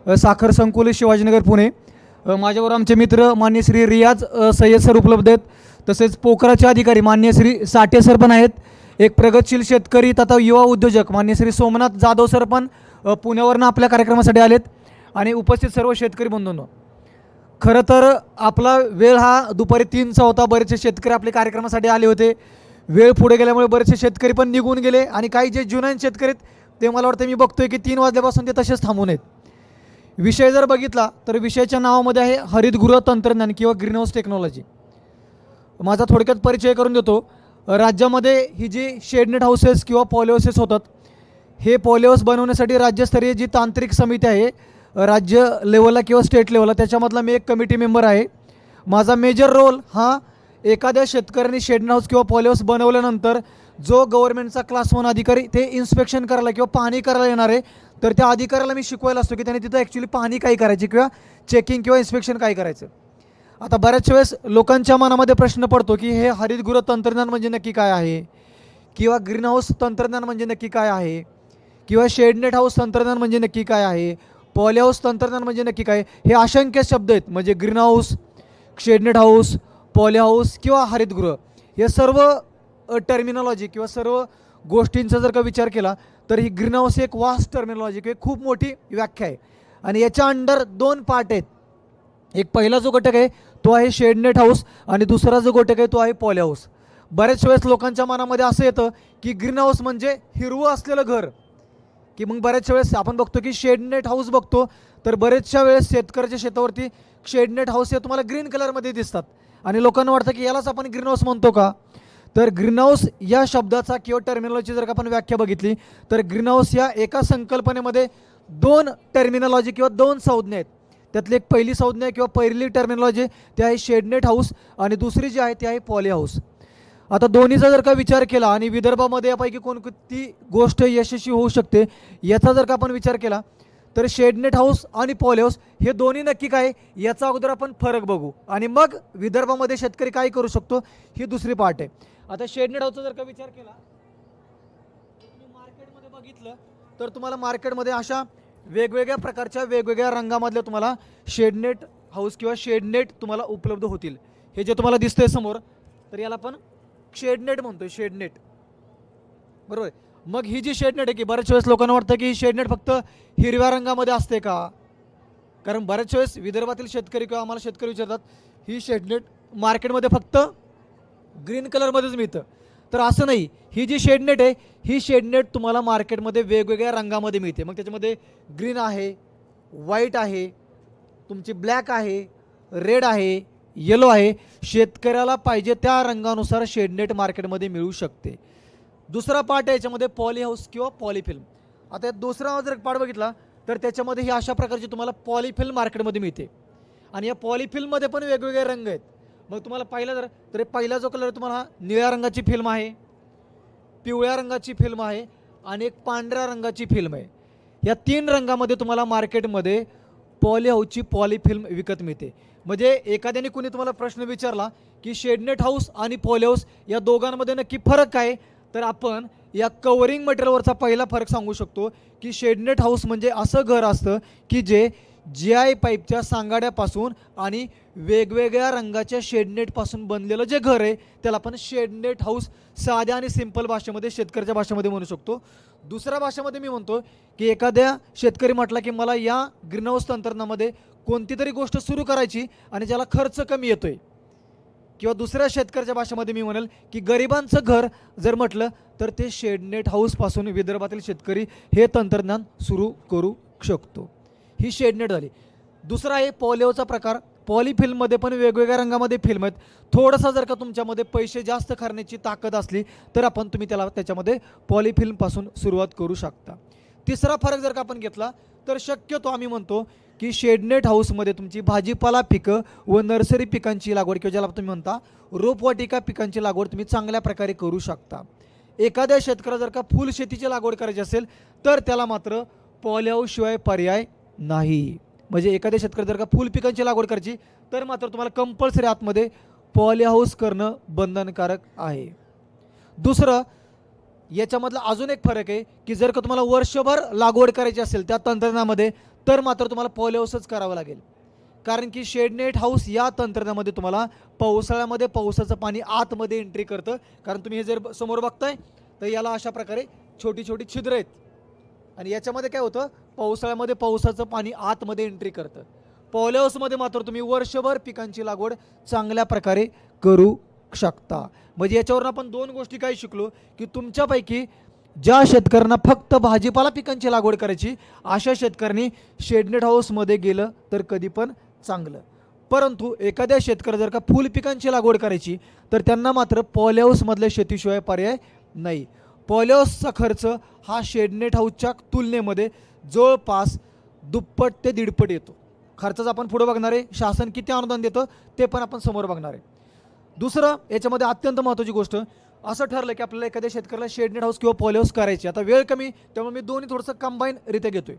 साखर संकुल शिवाजीनगर पुणे। माझ्यावर आमचे मित्र मान्य श्री रियाज सय्यद सर उपलब्ध आहेत, तसेच पोखराचे अधिकारी मान्य श्री साठे सर पण आहेत। एक प्रगतशील शेतकरी तथा युवा उद्योजक मान्य श्री सोमनाथ जाधव सर पण पुण्यावरनं आपल्या कार्यक्रमासाठी आलेत। आणि उपस्थित सर्व शेतकरी बंधूंनो, खरं तर आपला वेळ हा दुपारी 3चा होता। बरेचसे शेतकरी आपल्या कार्यक्रमासाठी आले होते। वेळ पुढे गेल्यामुळे बरेचसे शेतकरी पण निघून गेले आणि काही जे जुनान शेतकरी आहेत ते मला वाटतं मी बघतोय की 3 वाजल्यापासून ते तसेच थांबून आहेत। विषय जर बघितला तर विषयाच्या नावामध्ये आहे हरितगृह तंत्रज्ञान किंवा ग्रीन हाऊस टेक्नॉलॉजी। माझा थोडक्यात परिचय करून देतो। राज्यामध्ये ही जी शेडनेट हाऊसेस किंवा पॉलिहाऊसेस होतात, हे पॉलिहाऊस बनवण्यासाठी राज्यस्तरीय जी तांत्रिक समिती आहे राज्य लेवलला किंवा स्टेट लेवलला, त्याच्यामधला मी एक कमिटी मेंबर आहे। माझा मेजर रोल हा एखाद्या शेतकऱ्यांनी शेडनेट हाऊस किंवा पॉलिहाऊस बनवल्यानंतर जो गव्हर्नमेंटचा क्लास 1 अधिकारी ते इन्स्पेक्शन करायला किंवा पाहणी करायला येणार आहे, तर त्या अधिकाऱ्याला मी शिकवायला असतो की त्याने तिथं ॲक्च्युली पाहणी काय करायची किंवा चेकिंग किंवा इन्स्पेक्शन काय करायचं। आता बऱ्याच वेळेस लोकांच्या मनामध्ये प्रश्न पडतो की हे हरितगृह तंत्रज्ञान म्हणजे नक्की काय आहे, किंवा ग्रीन हाऊस तंत्रज्ञान म्हणजे नक्की काय आहे, किंवा शेडनेट हाऊस तंत्रज्ञान म्हणजे नक्की काय आहे, पॉलिहाऊस तंत्रज्ञान म्हणजे नक्की काय। हे असंख्य शब्द आहेत, म्हणजे green house, shade net house, polyhouse किंवा हरितगृह, हे सर्व टर्मिनॉलॉजी किंवा सर्व गोष्टींचा जर का विचार केला तर ही ग्रीन हाऊस एक वास्ट टर्मिनॉलॉजी किंवा खूप मोठी व्याख्या आहे। आणि याच्या अंडर 2 पार्ट आहेत। एक पहिला जो घटक आहे तो आहे शेडनेट हाऊस आणि दुसरा जो घटक आहे तो आहे पॉलिहाऊस। बऱ्याच वेळेस लोकांच्या मनामध्ये असं येतं की ग्रीन हाऊस म्हणजे हिरवं असलेलं घर, की मग बऱ्याच वेळेस आपण बघतो की शेडनेट हाऊस बघतो तर बरेचशा वेळेस शेतकऱ्याच्या शेतावरती शेडनेट हाऊस हे तुम्हाला ग्रीन कलरमध्ये दिसतात आणि लोकांना वाटतं की यालाच आपण ग्रीन हाऊस म्हणतो का। तर ग्रीन हाऊस या शब्दाचा किंवा टर्मिनॉलॉजी जर का आपण व्याख्या बघितली तर ग्रीन हाऊस या एका संकल्पनेमध्ये 2 टर्मिनॉलॉजी किंवा 2 संज्ञा आहेत। त्यातली एक पहिली संज्ञा किंवा पहिली टर्मिनॉलॉजी ती आहे शेडनेट हाऊस आणि दुसरी जी आहे ती आहे पॉलिहाऊस। आता दोन्हीचा जर का विचार केला आणि विदर्भामध्ये यापैकी कोणती गोष्ट यशस्वी होऊ शकते याचा जर का आपण विचार केला तर शेडनेट हाऊस आणि पॉलिहाऊस हे दोन्ही नक्की काय याचा अगोदर आपण फरक बघू आणि मग विदर्भामध्ये शेतकरी काय करू शकतो ही दुसरी पार्ट आहे। आता शेडनेट हाऊसचा जर का विचार केला तर तुम्ही मार्केटमध्ये बघितलं तर तुम्हाला मार्केटमध्ये अशा वेगवेगळ्या प्रकारच्या वेगवेगळ्या रंगामधल्या तुम्हाला शेडनेट हाऊस किंवा शेडनेट तुम्हाला उपलब्ध होतील। हे जे तुम्हाला दिसतंय समोर तर याला आपण शेडनेट म्हणतोय, शेडनेट, बरोबर। मग ही जी शेडनेट आहे की बऱ्याच वेळेस लोकांना वाटतं की ही शेडनेट फक्त हिरव्या रंगामध्ये असते का, कारण बऱ्याच वेळेस विदर्भातील शेतकरी किंवा आम्हाला शेतकरी विचारतात ही शेडनेट मार्केटमध्ये फक्त ग्रीन कलरमध्येच मिळतं। तर असं नाही, ही जी शेडनेट आहे ही शेडनेट तुम्हाला मार्केटमध्ये वेगवेगळ्या रंगामध्ये मिळते। मग त्याच्यामध्ये ग्रीन आहे, व्हाईट आहे, तुमची ब्लॅक आहे, रेड आहे, येलो आहे। शेतकऱ्याला पाहिजे त्या रंगानुसार शेडनेट मार्केटमध्ये मिळू शकते। दुसरा पार्ट आहे याच्यामध्ये पॉलिहाऊस किंवा पॉलिफिल्म। आता दुसरा जर पार्ट बघितला तर त्याच्यामध्ये ही अशा प्रकारची तुम्हाला पॉलिफिल्म मार्केटमध्ये मिळते आणि या पॉलिफिल्ममध्ये पण वेगवेगळे रंग आहेत। मग तुम्हाला पाहिलं तर पहिला जो कलर तुम्हाला निळ्या रंगाची फिल्म आहे, पिवळ्या रंगाची फिल्म आहे आणि एक पांढऱ्या रंगाची फिल्म आहे। या 3 रंगामध्ये तुम्हाला मार्केटमध्ये पॉलिहाऊसची पॉलिफिल्म विकत मिळते। म्हणजे एखाद्याने कुणी तुम्हाला प्रश्न विचारला की शेडनेट हाऊस आणि पॉलिहाऊस या दोघांमध्ये नक्की फरक काय, तर आपण या कवरिंग मटेरियलवरचा पहिला फरक सांगू शकतो की शेडनेट हाऊस म्हणजे असं घर असतं की जे GI पाईपच्या सांगाड्यापासून आणि वेगवेगळ्या रंगाच्या शेडनेटपासून बनलेलं जे घर आहे त्याला आपण शेडनेट हाऊस साध्या आणि सिंपल भाषेमध्ये शेतकऱ्याच्या भाषेमध्ये म्हणू शकतो। दुसऱ्या भाषेमध्ये मी म्हणतो की एखाद्या शेतकरी म्हटला की मला या ग्रीन हाऊस तंत्रज्ञानामध्ये कोणती तरी गोष्ट सुरू करायची आणि ज्याला खर्च कमी येतोय, किंवा दुसऱ्या शेतकऱ्याच्या भाषेमध्ये मी म्हणेल की गरिबांचं घर जर म्हटलं तर ते शेडनेट हाऊसपासून विदर्भातील शेतकरी हे तंत्रज्ञान सुरू करू शकतो। ही शेडनेट झाली। दुसरा आहे पॉलिहाऊसचा प्रकार। पॉलिफिल्ममध्ये पण वेगवेगळ्या रंगामध्ये फिल्म आहेत। थोडंसं जर का तुमच्यामध्ये पैसे जास्त करण्याची ताकद असली तर तुम्ही त्याच्यामध्ये पॉलिफिल्मपासून सुरुवात करू शकता। तिसरा फरक जर का आपण घेतला तर शक्यतो आम्ही म्हणतो की शेडनेट हाऊसमध्ये तुमची भाजीपाला पिकं व नर्सरी पिकांची लागवड किंवा ज्याला तुम्ही म्हणता रोपवाटिका पिकांची लागवड तुम्ही चांगल्या प्रकारे करू शकता। एखाद्या शेतकऱ्याला जर का फुल शेतीची लागवड करायची असेल तर त्याला मात्र पॉलिहाऊस शिवाय पर्याय नाही। म्हणजे एखाद्या शेतकऱ्याला जर का फुल पिकांची लागवड करायची तर मात्र तुम्हाला कंपल्सरी आतमध्ये पॉलिहाऊस करणं बंधनकारक आहे। दुसरं याच्यामधला अजून एक फरक आहे की जर का तुम्हाला वर्षभर लागवड करायची असेल त्या तंत्रज्ञानामध्ये तर मात्र तुम्हाला पॉली हाऊसच करावं लागेल. कारण की शेडनेट हाऊस या तंत्रज्ञानामध्ये तुम्हाला पावसाळ्यामध्ये पावसाचं पाणी आतमध्ये एंट्री करतं. कारण तुम्ही हे जर समोर बघताय तर याला अशा प्रकारे छोटी छोटी छिद्र आहेत आणि याच्यामध्ये काय होतं, पावसाळ्यामध्ये पावसाचं पाणी आतमध्ये एंट्री करतं. पॉली हाऊसमध्ये मात्र तुम्ही वर्षभर पिकांची लागवड चांगल्या प्रकारे करू शकता. म्हणजे याच्यावरून आपण दोन गोष्टी काय शिकलो, की तुमच्यापैकी ज्या शेतकऱ्यांना फक्त भाजीपाला पिकांची लागवड करायची अशा शेतकऱ्यांनी शेडनेट हाऊसमध्ये गेलं तर कधी पण चांगलं. परंतु एखाद्या शेतकऱ्या जर का फुल पिकांची लागवड करायची तर त्यांना मात्र पॉली हाऊसमधल्या शेतीशिवाय पर्याय नाही. पॉली हाऊसचा खर्च हा शेडनेट हाऊसच्या तुलनेमध्ये जवळपास दुप्पट ते दीडपट येतो. खर्चाचं आपण पुढे बघणार आहे, शासन किती अनुदान देतं ते पण आपण समोर बघणार आहे. दुसरं याच्यामध्ये अत्यंत महत्त्वाची गोष्ट, असं ठरलं की आपल्याला एखाद्या शेतकऱ्याला शेडनेट हाऊस किंवा पॉली हाऊस करायची. आता वेळ कमी त्यामुळे मी दोन्ही थोडंसं कंबाईनरित्या घेतो आहे.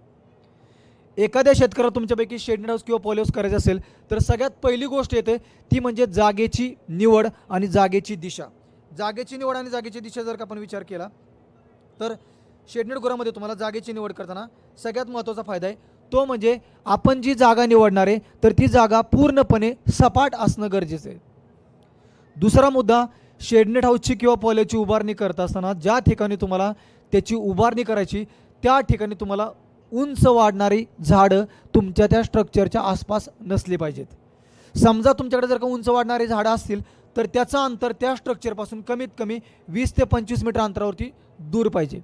एखाद्या शेतकऱ्याला तुमच्यापैकी शेडनेट हाऊस किंवा पॉली हाऊस करायचं असेल तर सगळ्यात पहिली गोष्ट येते ती म्हणजे जागेची निवड आणि जागेची दिशा. जागेची निवड आणि जागेची दिशा जर का आपण विचार केला तर शेडनेट गुरामध्ये तुम्हाला जागेची निवड करताना सगळ्यात महत्त्वाचा फायदा आहे तो म्हणजे आपण जी जागा निवडणार आहे तर ती जागा पूर्णपणे सपाट असणं गरजेचं आहे. दुसरा मुद्दा, शेडनेट हाऊसची किंवा पॉलीची उभारणी करत असताना ज्या ठिकाणी तुम्हाला त्याची उभारणी करायची त्या ठिकाणी तुम्हाला उंच वाढणारी झाडं तुमच्या त्या स्ट्रक्चरच्या आसपास नसली पाहिजेत. समजा तुमच्याकडे जर का उंच वाढणारी झाडं असतील तर त्याचं अंतर त्या स्ट्रक्चरपासून कमीत कमी 20 ते 25 मीटर अंतरावरती दूर पाहिजे.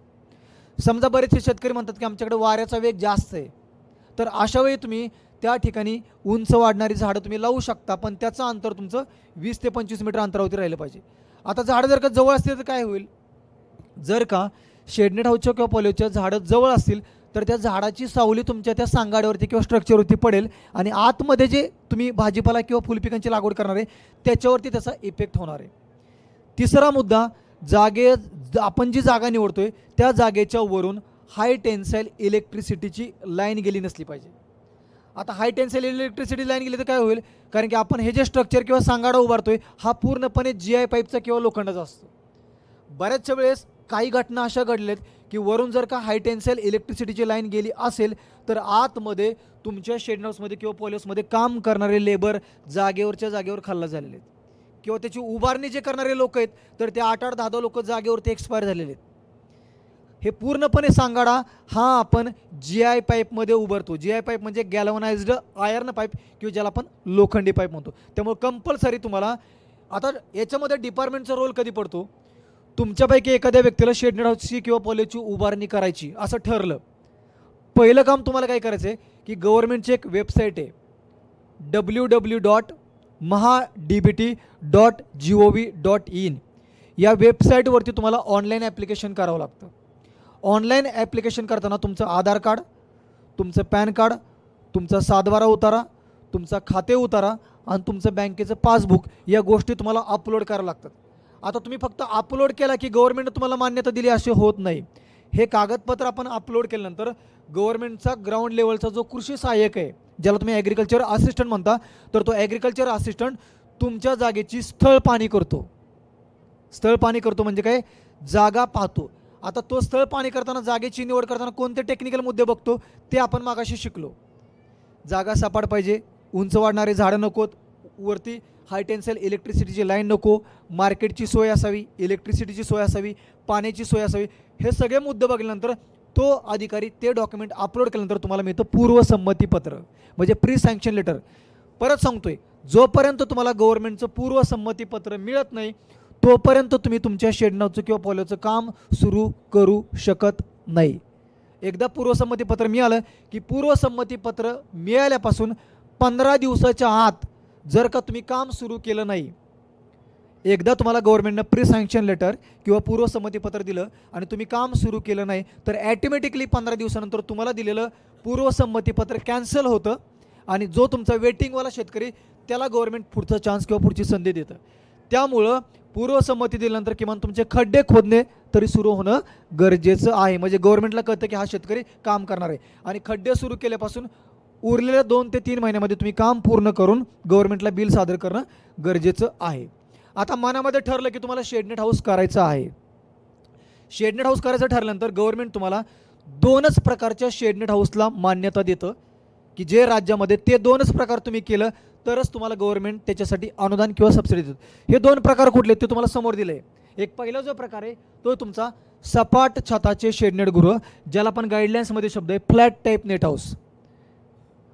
समजा बरेचसे शेतकरी म्हणतात की आमच्याकडे वाऱ्याचा वेग जास्त आहे, तर अशा वेळी तुम्ही त्या ठिकाणी उंच वाढणारी झाडं तुम्ही लावू शकता, पण त्याचं अंतर तुमचं 20 ते 25 मीटर अंतरावरती राहिलं पाहिजे. आता झाडं जर का जवळ असतील तर काय होईल, जर का शेडनेट हाऊसच्या किंवा पॉलीच्या झाडं जवळ असतील तर त्या झाडाची सावली तुमच्या त्या सांगाड्यावरती किंवा स्ट्रक्चरवरती पडेल आणि आतमध्ये जे तुम्ही भाजीपाला किंवा फुलपिकांची लागवड करणार आहे त्याच्यावरती त्याचा इफेक्ट होणार आहे. तिसरा मुद्दा, आपण जी जागा निवडतोय त्या जागेच्या वरून हाय टेन्साईल इलेक्ट्रिसिटीची लाईन गेली नसली पाहिजे. आता हाय टेन्साईल इलेक्ट्रिसिटी लाईन गेली तर काय होईल, कारण की आपण हे जे स्ट्रक्चर किंवा सांगाडा उभारतोय हा पूर्णपणे GI पाईपचा किंवा लोखंडाचा असतो. बऱ्याचशा वेळेस काही घटना अशा घडल्यात की वरून जर का हाय टेन्साईल इलेक्ट्रिसिटीची लाईन गेली असेल तर आतमध्ये तुमच्या शेड हाऊसमध्ये किंवा पॉली हाऊसमध्ये काम करणारे लेबर जागेवरच्या जागेवर खाल्ला झालेले आहेत किंवा त्याची उभारणी जे करणारे लोक आहेत तर ते 8-8, 10-10 लोक जागेवरती एक्सपायर झालेले आहेत. हे पूर्णपणे सांगाडा हा आपण GI पाईपमध्ये उभारतो. GI पाईप म्हणजे गॅल्वनाइज्ड आयर्न पाईप किंवा ज्याला आपण लोखंडी पाईप म्हणतो. त्यामुळे कंपल्सरी तुम्हाला आता याच्यामध्ये डिपार्टमेंटचा रोल कधी पडतो, तुमच्यापैकी एखाद्या व्यक्तीला शेडनेट हाऊसची किंवा पॉलीची उभारणी करायची असं ठरलं, पहिलं काम तुम्हाला काय करायचं आहे की गव्हर्नमेंटची एक वेबसाईट आहे www.mahadbt.gov.in. या वेबसाईटवरती तुम्हाला ऑनलाईन ॲप्लिकेशन करावं लागतं. ऑनलाईन ॲप्लिकेशन करताना तुमचं आधार कार्ड, तुमचं पॅन कार्ड, तुमचा 7/12 उतारा, तुमचा खाते उतारा आणि तुमचं बँकेचं पासबुक या गोष्टी तुम्हाला अपलोड करावं लागतात. आता तुम्ही फक्त अपलोड केला की गव्हर्नमेंटने तुम्हाला मान्यता दिली असे होत नाही. हे कागदपत्र आपण अपलोड केल्यानंतर गव्हर्नमेंटचा ग्राउंड लेवलचा जो कृषी सहाय्यक आहे, ज्याला तुम्ही ॲग्रिकल्चर असिस्टंट म्हणता, तर तो ॲग्रिकल्चर असिस्टंट तुमच्या जागेची स्थळ पाहणी करतो. स्थळ पाहणी करतो म्हणजे काय, जागा पाहतो. आता तो स्थळ पाहणी करताना जागेची निवड करताना कोणते टेक्निकल मुद्दे बघतो ते आपण मागाशी शिकलो. जागा सपाट पाहिजे, उंच वाढणारे झाडं नकोत, वरती हाय टेन्साईल इलेक्ट्रिसिटीची लाईन नको, मार्केटची सोय असावी, इलेक्ट्रिसिटीची सोय असावी, पाण्याची सोय असावी. हे सगळे मुद्दे बघितल्यानंतर तो अधिकारी ते डॉक्युमेंट अपलोड केल्यानंतर तुम्हाला मिळतं पूर्वसंमतीपत्र म्हणजे प्री सँक्शन लेटर. परत सांगतोय, जोपर्यंत तुम्हाला गव्हर्नमेंटचं पूर्वसंमतीपत्र मिळत नाही तोपर्यंत तुम्ही तुमच्या शेडनावचं किंवा पॉलीचं काम सुरू करू शकत नाही. एकदा पूर्वसंमतीपत्र मिळालं की पूर्वसंमतीपत्र मिळाल्यापासून 15 दिवसाच्या आत जर का तुम्ही काम सुरू केलं नाही, एकदा तुम्हाला गव्हर्नमेंटनं प्री सँक्शन लेटर किंवा पूर्वसंमतीपत्र दिलं आणि तुम्ही काम सुरू केलं नाही तर ॲटोमॅटिकली 15 दिवसानंतर तुम्हाला दिलेलं पूर्वसंमतीपत्र कॅन्सल होतं आणि जो तुमचा वेटिंगवाला शेतकरी त्याला गव्हर्नमेंट पुढचा चान्स किंवा पुढची संधी देतं. त्यामुळं पूर्वसंमती दिल्यानंतर किमान तुमचे खड्डे खोदणे तरी सुरू होणं गरजेचं आहे. म्हणजे गव्हर्नमेंटला कळतं की हा शेतकरी काम करणार आहे आणि खड्डे सुरू केल्यापासून उरलेल्या 2 ते 3 महिन्यामध्ये तुम्ही काम पूर्ण करून गव्हर्नमेंटला बिल सादर करणं गरजेचं आहे. आता मनामध्ये ठरलं की तुम्हाला शेडनेट हाऊस करायचं आहे. शेडनेट हाऊस करायचं ठरल्यानंतर गव्हर्नमेंट तुम्हाला 2च प्रकारच्या शेडनेट हाऊसला मान्यता देतं. की जे राज्यामध्ये ते दोनच प्रकार तुम्ही केलं तरच तुम्हाला गव्हर्नमेंट त्याच्यासाठी अनुदान किंवा सबसिडी देतं. हे दोन प्रकार कुठले ते तुम्हाला समोर दिले. एक पहिला जो प्रकार आहे तो तुमचा सपाट छताचे शेडनेट गृह, ज्याला आपण गाईडलाईन्समध्ये शब्द आहे फ्लॅट टाईप नेट हाऊस.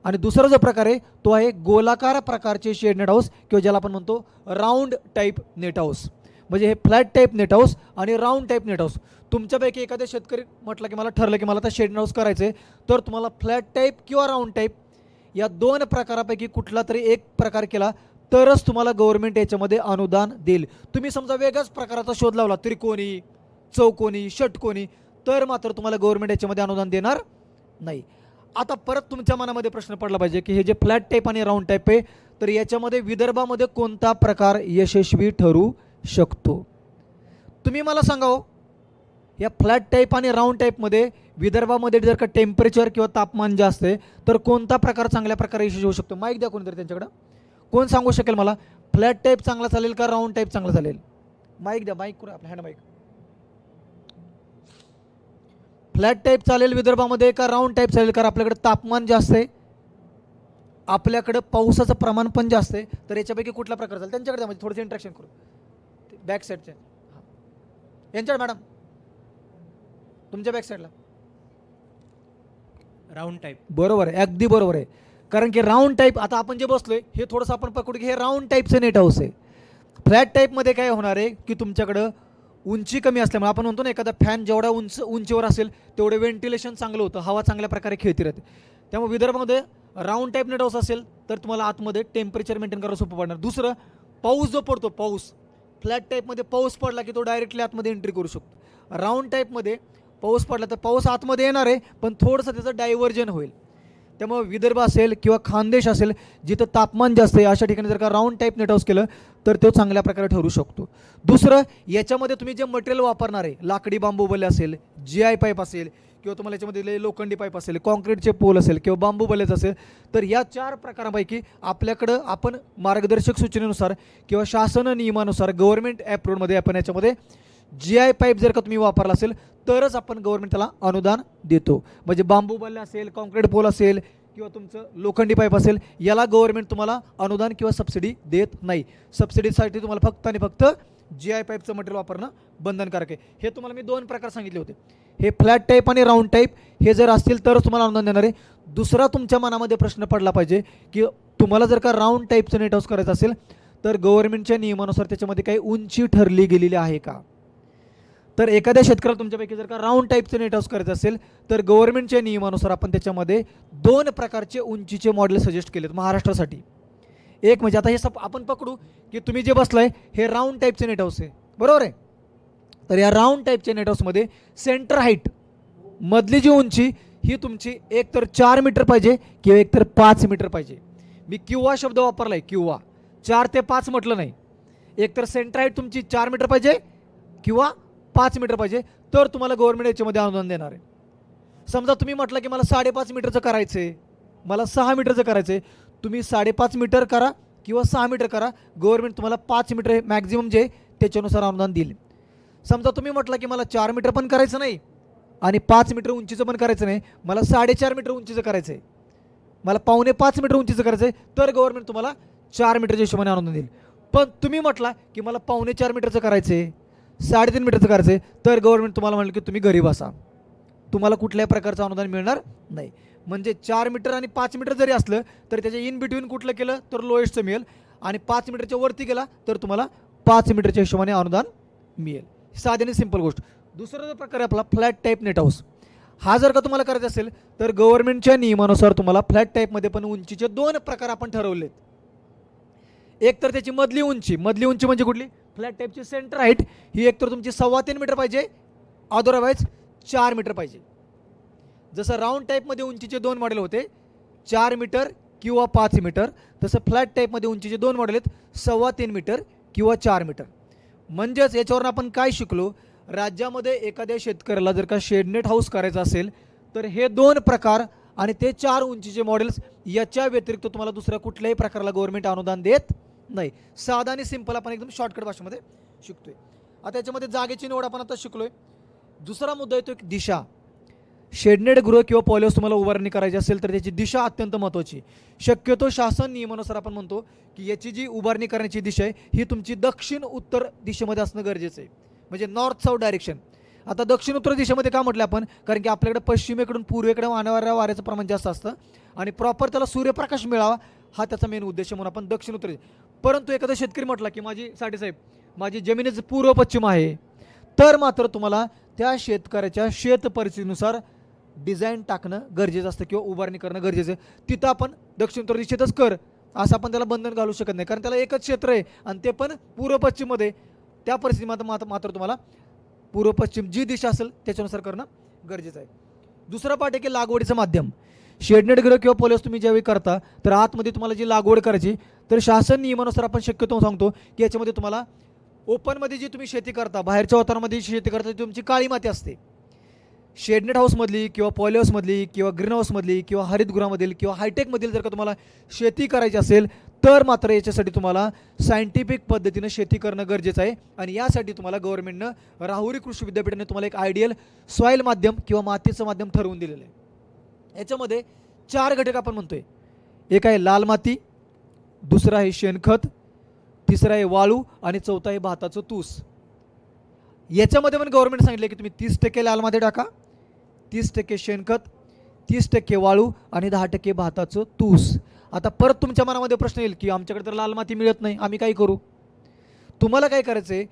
आणि दुसरा जो प्रकार आहे तो आहे गोलाकार प्रकारचे शेडनेट हाऊस किंवा ज्याला आपण म्हणतो राऊंड टाईप नेट हाऊस. म्हणजे हे फ्लॅट टाईप नेट हाऊस आणि राऊंड टाईप नेट हाऊस. तुमच्यापैकी एखाद्या शेतकरी म्हटलं की मला ठरलं की मला आता शेडनेट हाऊस करायचं आहे, तर तुम्हाला फ्लॅट टाईप किंवा राऊंड टाईप या दोन प्रकारापैकी कुठला तरी एक प्रकार केला तरच तुम्हाला गव्हर्नमेंट याच्यामध्ये अनुदान देईल. तुम्ही समजा वेगळ्याच प्रकाराचा शोध लावला, त्रिकोणी, चौकोनी, षटकोनी, तर मात्र तुम्हाला गव्हर्नमेंट याच्यामध्ये अनुदान देणार नाही. आता परत तुमच्या मनामध्ये प्रश्न पडला पाहिजे की हे जे फ्लॅट टाईप आणि राऊंड टाईप आहे, तर याच्यामध्ये विदर्भामध्ये कोणता प्रकार यशस्वी ठरू शकतो? तुम्ही मला सांगा हो, या फ्लॅट टाईप आणि राऊंड टाईपमध्ये विदर्भामध्ये जर का टेम्परेचर किंवा तापमान जास्त आहे तर कोणता प्रकार चांगल्या प्रकारे यशस्वी होऊ शकतो? माईक द्या कोणीतरी त्यांच्याकडं. कोण सांगू शकेल मला फ्लॅट टाईप चांगला चालेल का राऊंड टाईप चांगला चालेल? माईक द्या, माईक करू आपल्या हँड माईक. फ्लॅट टाईप चालेल विदर्भामध्ये का राऊंड टाईप चालेल? कारण आपल्याकडे तापमान जास्त आहे, आपल्याकडं पावसाचं प्रमाण पण जास्त आहे, तर याच्यापैकी कुठला प्रकार चालेल? त्यांच्याकडे म्हणजे थोडंसं इंट्रॅक्शन करू बॅक साईडच्या यांच्याकडे. मॅडम तुमच्या बॅक साईडला राऊंड टाईप. बरोबर आहे, अगदी बरोबर आहे. कारण की राऊंड टाईप आता आपण जे बसलोय हे थोडंसं आपण पकडू की हे राऊंड टाईपचं नेट हाऊस आहे. फ्लॅट टाईपमध्ये काय होणार आहे की तुमच्याकडं उंची कमी असल्यामुळे आपण म्हणतो ना एखादा फॅन जेवढा उंचीवर असेल तेवढे व्हेंटिलेशन चांगलं होतं, हवा चांगल्या प्रकारे खेळती राहते. त्यामुळे विदर्भामध्ये राऊंड टाईप नेट हाऊस असेल तर तुम्हाला आतमध्ये टेम्परेचर मेंटेन करायला सोपं पडणार. दुसरं, पाऊस जो पडतो, पाऊस फ्लॅट टाईपमध्ये पाऊस पडला की तो डायरेक्टली आतमध्ये एंट्री करू शकतो. राऊंड टाईपमध्ये पाऊस पडला तर पाऊस आतमध्ये येणार आहे पण थोडंसं त्याचं डायव्हर्जन होईल. त्यामुळे विदर्भ असेल किंवा खानदेश असेल जिथं तापमान जास्त आहे अशा ठिकाणी जर का राऊंड टाईप नेट हाऊस केलं तर तो चांगल्या प्रकारे ठरू शकतो. दुसरं, याच्यामध्ये तुम्ही जे मटेरियल वापरणार आहे, लाकडी बांबू बल्ले असेल, GI पाईप असेल किंवा तुम्हाला याच्यामध्ये लोखंडी पाईप असेल, कॉन्क्रीटचे पोल असेल किंवा बांबू बल्लेच असेल, तर या 4 प्रकारांपैकी आपल्याकडं आपण मार्गदर्शक सूचनेनुसार किंवा शासन नियमानुसार गव्हर्नमेंट ॲप्रूव्हमध्ये आपण याच्यामध्ये GI पाईप जर का तुम्ही वापरला असेल तरच आपण गव्हर्नमेंट त्याला अनुदान देतो. म्हणजे बांबू बल्ले असेल, कॉन्क्रीट पोल असेल किंवा तुमचं लोखंडी पाईप असेल, याला गव्हर्नमेंट तुम्हाला अनुदान किंवा सबसिडी देत नाही. सबसिडीसाठी तुम्हाला फक्त आणि फक्त GI पाईपचं मटेरियल वापरणं बंधनकारक आहे. हे तुम्हाला मी 2 प्रकार सांगितले होते. हे फ्लॅट टाईप आणि राऊंड टाईप हे जर असतील तरच तुम्हाला अनुदान देणार आहे. दुसरा तुमच्या मनामध्ये प्रश्न पडला पाहिजे की तुम्हाला जर का राऊंड टाईपचं नेट हाऊस करायचं असेल तर गव्हर्नमेंटच्या नियमानुसार त्याच्यामध्ये काही उंची ठरली गेलेली आहे का? तर एखाद्या शेतकऱ्याला तुमच्यापैकी जर का राऊंड टाईपचं नेट हाऊस करायचं असेल तर गव्हर्नमेंटच्या नियमानुसार आपण त्याच्यामध्ये 2 प्रकारचे उंचीचे मॉडेल सजेस्ट केलेत महाराष्ट्रासाठी. एक म्हणजे आता हे आपण पकडू की तुम्ही जे बसलाय हे राऊंड टाईपचे नेट हाऊस आहे, बरोबर आहे. तर या राऊंड टाईपच्या नेट हाऊसमध्ये सेंटर हाईट, मधली जी उंची ही तुमची एक तर 4 मीटर पाहिजे किंवा एक तर 5 मीटर पाहिजे. मी किंवा शब्द वापरला आहे, किंवा 4 ते 5 म्हटलं नाही. एक तर सेंटर हाईट तुमची 4 मीटर पाहिजे किंवा 5 मीटर पाहिजे तर तुम्हाला गव्हर्नमेंट याच्यामध्ये अनुदान देणार आहे. समजा तुम्ही म्हटलं की मला 5.5 मीटरचं करायचं आहे, मला 6 मीटरचं करायचं आहे, तुम्ही 5.5 मीटर करा किंवा 6 मीटर करा, गव्हर्नमेंट तुम्हाला 5 मीटर मॅक्झिमम जे त्याच्यानुसार अनुदान देईल. समजा तुम्ही म्हटलं की मला 4 मीटर पण करायचं नाही आणि 5 मीटर उंचीचं पण करायचं नाही, मला 4.5 मीटर उंचीचं करायचं आहे, मला 4.5 मीटर उंचीचं करायचं आहे, तर गव्हर्नमेंट तुम्हाला 4 मीटरच्या हिशोबाने अनुदान देईल. पण तुम्ही म्हटला की मला 4.5 मीटरचं करायचं आहे, 3.5 मीटरचं करायचं आहे, तर गव्हर्नमेंट तुम्हाला म्हणलं की तुम्ही घरी बसा, तुम्हाला कुठल्याही प्रकारचं अनुदान मिळणार नाही. म्हणजे 4 मीटर आणि 5 मीटर जरी असलं तर त्याच्या इन बिटवीन कुठलं केलं तर लोएस्टचं मिळेल आणि 5 मीटरच्या वरती गेला तर तुम्हाला 5 मीटरच्या हिशोबाने अनुदान मिळेल. साधी आणि सिंपल गोष्ट. दुसरा जो प्रकार आहे आपला फ्लॅट टाईप नेट हाऊस. हा जर का तुम्हाला करायचा असेल तर गव्हर्नमेंटच्या नियमानुसार तुम्हाला फ्लॅट टाईपमध्ये पण उंचीचे 2 प्रकार आपण ठरवलेत. एक तर त्याची मधली उंची म्हणजे कुठली? फ्लॅट टाईपची सेंटर हाईट ही एक तर तुमची 3.25 मीटर पाहिजे, अदरवाईज 4 मीटर पाहिजे. जसं राऊंड टाईपमध्ये उंचीचे 2 मॉडेल होते 4 मीटर किंवा 5 मीटर, तसं फ्लॅट टाईपमध्ये उंचीचे 2 मॉडेल आहेत 3.25 मीटर किंवा 4 मीटर. म्हणजेच याच्यावरून आपण काय शिकलो, राज्यामध्ये एखाद्या शेतकऱ्याला जर का शेडनेट हाऊस करायचं असेल तर हे 2 प्रकार आणि ते 4 उंचीचे मॉडेल्स, याच्या व्यतिरिक्त तुम्हाला दुसऱ्या कुठल्याही प्रकाराला गव्हर्नमेंट अनुदान देत नाही. साधा आणि सिंपल आपण एकदम शॉर्टकट भाषेमध्ये शिकतोय. आता याच्यामध्ये जागेची निवड आपण आता शिकलोय. दुसरा मुद्दा येतो एक दिशा. शेडनेड गृह किंवा पॉलिहाऊस तुम्हाला उभारणी करायची असेल तर त्याची दिशा अत्यंत महत्त्वाची. शक्यतो शासन नियमानुसार आपण म्हणतो की याची जी उभारणी करण्याची दिशा आहे ही तुमची दक्षिण उत्तर दिशेमध्ये असणं गरजेचं आहे, म्हणजे नॉर्थ साऊथ डायरेक्शन. आता दक्षिण उत्तर दिशेमध्ये का म्हटलं आपण, कारण की आपल्याकडे पश्चिमेकडून पूर्वेकडे वाहणाऱ्या वाऱ्याचं प्रमाण जास्त असतं आणि प्रॉपर त्याला सूर्यप्रकाश मिळावा हा त्याचा मेन उद्देश म्हणून आपण दक्षिण उत्तर. परंतु एखादा शेतकरी म्हटला की माझी साठेसाहेब माझी जमिनीचं पूर्व पश्चिम आहे, तर मात्र तुम्हाला त्या शेतकऱ्याच्या शेत परिस्थितीनुसार डिझाईन टाकणं गरजेचं असतं किंवा उभारणी करणं गरजेचं आहे. तिथं आपण दक्षिण उत्तर दिशेतच कर असं आपण त्याला बंधन घालू शकत नाही, कारण त्याला एकच क्षेत्र आहे आणि ते पण पूर्व पश्चिममध्ये. त्या परिस्थितीत मात्र तुम्हाला पूर्व पश्चिम जी दिशा असेल त्याच्यानुसार करणं गरजेचं आहे. दुसरा पाठ आहे की लागवडीचं माध्यम. शेडनेट गृह किंवा पॉलिहाऊस तुम्ही ज्यावेळी करता तर आतमध्ये तुम्हाला जी लागवड करायची तर शासन नियमानुसार आपण शक्यतो सांगतो की याच्यामध्ये तुम्हाला ओपनमध्ये जी तुम्ही शेती करता, बाहेरच्या वातावरणामध्ये शेती करता ती तुमची काळी माती असते. शेडनेट हाऊसमधली किंवा पॉलिहाऊसमधली किंवा ग्रीन हाऊसमधली किंवा हरितगृहामधील किंवा हायटेकमधील जर का तुम्हाला शेती करायची असेल तर मात्र याच्यासाठी तुम्हाला सायंटिफिक पद्धतीनं शेती करणं गरजेचं आहे. आणि यासाठी तुम्हाला गव्हर्नमेंटनं राहुरी कृषी विद्यापीठाने तुम्हाला एक आयडियल सॉईल माध्यम किंवा मातीचं माध्यम ठरवून दिलेलं आहे. याच्यामध्ये 4 घटक आपण म्हणतोय. एक आहे लाल माती, दुसरा आहे शेणखत, तिसरा आहे वाळू आणि चौथा आहे भाताचं तूस. याच्यामध्ये पण गव्हर्नमेंट सांगितलं की तुम्ही 30% लाल माती टाका, 30% शेणखत, 30% वाळू आणि 10% भाताचं तूस. आता परत तुमच्या मनामध्ये प्रश्न येईल की आमच्याकडे तर लाल माती मिळत नाही, आम्ही काय करू. तुम्हाला काय करायचं आहे,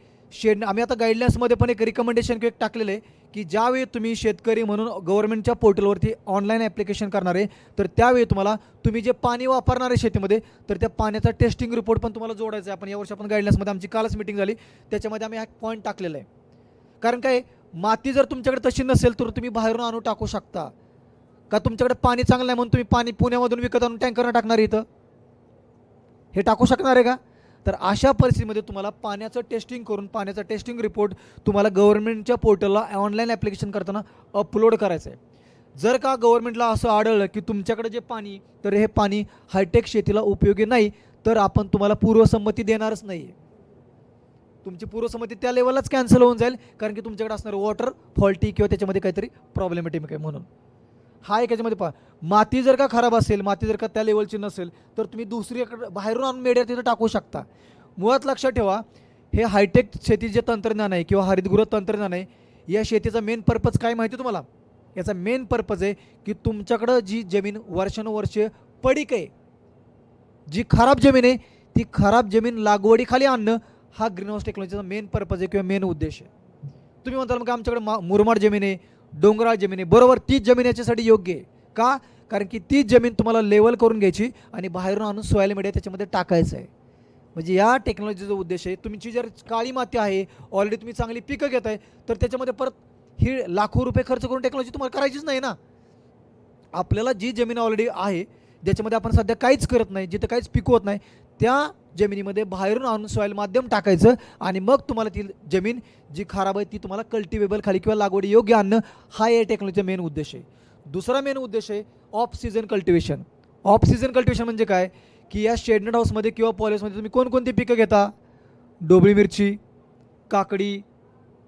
आम्ही आता गाईडलाईन्समध्ये पण एक रिकमेंडेशन एक टाकलेलं आहे की ज्यावेळी तुम्ही शेतकरी म्हणून गव्हर्नमेंटच्या पोर्टलवरती ऑनलाईन ॲप्लिकेशन करणार आहे तर त्यावेळी तुम्हाला तुम्ही जे पाणी वापरणार आहे शेतीमध्ये तर त्या पाण्याचा टेस्टिंग रिपोर्ट पण तुम्हाला जोडायचा आहे. आपण यावर्षी आपण गाईडलाईन्समध्ये आमची कालच मीटिंग झाली त्याच्यामध्ये आम्ही हा पॉईंट टाकलेला आहे. कारण काय, माती जर तुमच्याकडे तशी नसेल तर तुम्ही बाहेरून आणून टाकू शकता का. तुमच्याकडे पाणी चांगलं नाही म्हणून तुम्ही पाणी पुण्यामधून विकत आणून टँकरनं टाकणार इथं, हे टाकू शकणार आहे का. तर अशा परिस्थितीमध्ये तुम्हाला पाण्याचं टेस्टिंग करून पाण्याचा टेस्टिंग रिपोर्ट तुम्हाला गव्हर्नमेंटच्या पोर्टलला ऑनलाईन ॲप्लिकेशन करताना अपलोड करायचं आहे. जर का गव्हर्नमेंटला असं आढळलं की तुमच्याकडे जे पाणी तर हे पाणी हायटेक शेतीला उपयोगी नाही तर आपण तुम्हाला पूर्वसंमती देणारच नाही आहे. तुमची पूर्वसंमती त्या लेवललाच कॅन्सल होऊन जाईल कारण की तुमच्याकडे असणारं वॉटर फॉल्टी किंवा त्याच्यामध्ये काहीतरी प्रॉब्लेमॅटिक आहे म्हणून. हा एक याच्यामध्ये पहा, माती जर का खराब असेल, माती जर का त्या लेवलची नसेल तर तुम्ही दुसरीकडे बाहेरून आणून मेड्या तिथं टाकू शकता. मुळात लक्षात ठेवा, हे हायटेक शेती जे तंत्रज्ञान आहे किंवा हरितगृह तंत्रज्ञान आहे या शेतीचा मेन पर्पज काय माहिती तुम्हाला. याचा मेन पर्पज आहे की तुमच्याकडं जी जमीन वर्षानुवर्षे पडीक आहे, जी खराब जमीन आहे ती खराब जमीन लागवडीखाली आणणं हा ग्रीन हाऊस टेक्नॉलॉजीचा मेन पर्पज आहे किंवा मेन उद्देश आहे. तुम्ही म्हणताल मग आमच्याकडे मुरमाड जमीन आहे, डोंगराळ जमीन आहे. बरोबर, तीच जमीन याच्यासाठी योग्य आहे का, कारण की तीच जमीन तुम्हाला लेवल करून घ्यायची आणि बाहेरून आणून सॉईल मीडिया त्याच्यामध्ये टाकायचं आहे. म्हणजे या टेक्नॉलॉजीचा उद्देश आहे. तुमची जर काळी माती आहे, ऑलरेडी तुम्ही चांगली पिकं घेत आहे तर त्याच्यामध्ये परत ही लाखो रुपये खर्च करून टेक्नॉलॉजी तुम्हाला करायचीच नाही ना. आपल्याला जी जमीन ऑलरेडी आहे ज्याच्यामध्ये आपण सध्या काहीच करत नाही, जिथं काहीच पिकवत नाही, त्या जमिनीमध्ये बाहेरून आणून सॉईल माध्यम टाकायचं आणि मग तुम्हाला ती जमीन जी खराब आहे ती तुम्हाला कल्टिवेबल खाली किंवा लागवडी योग्य आणणं हा या टेक्नॉलॉजीचा मेन उद्देश आहे. दुसरा मेन उद्देश आहे of season cultivation. Of season cultivation म्हणजे काय की या शेडनेट हाऊसमध्ये किंवा पॉलिहाऊसमध्ये तुम्ही कोणकोणती पिकं घेता, डोबळी मिरची, काकडी,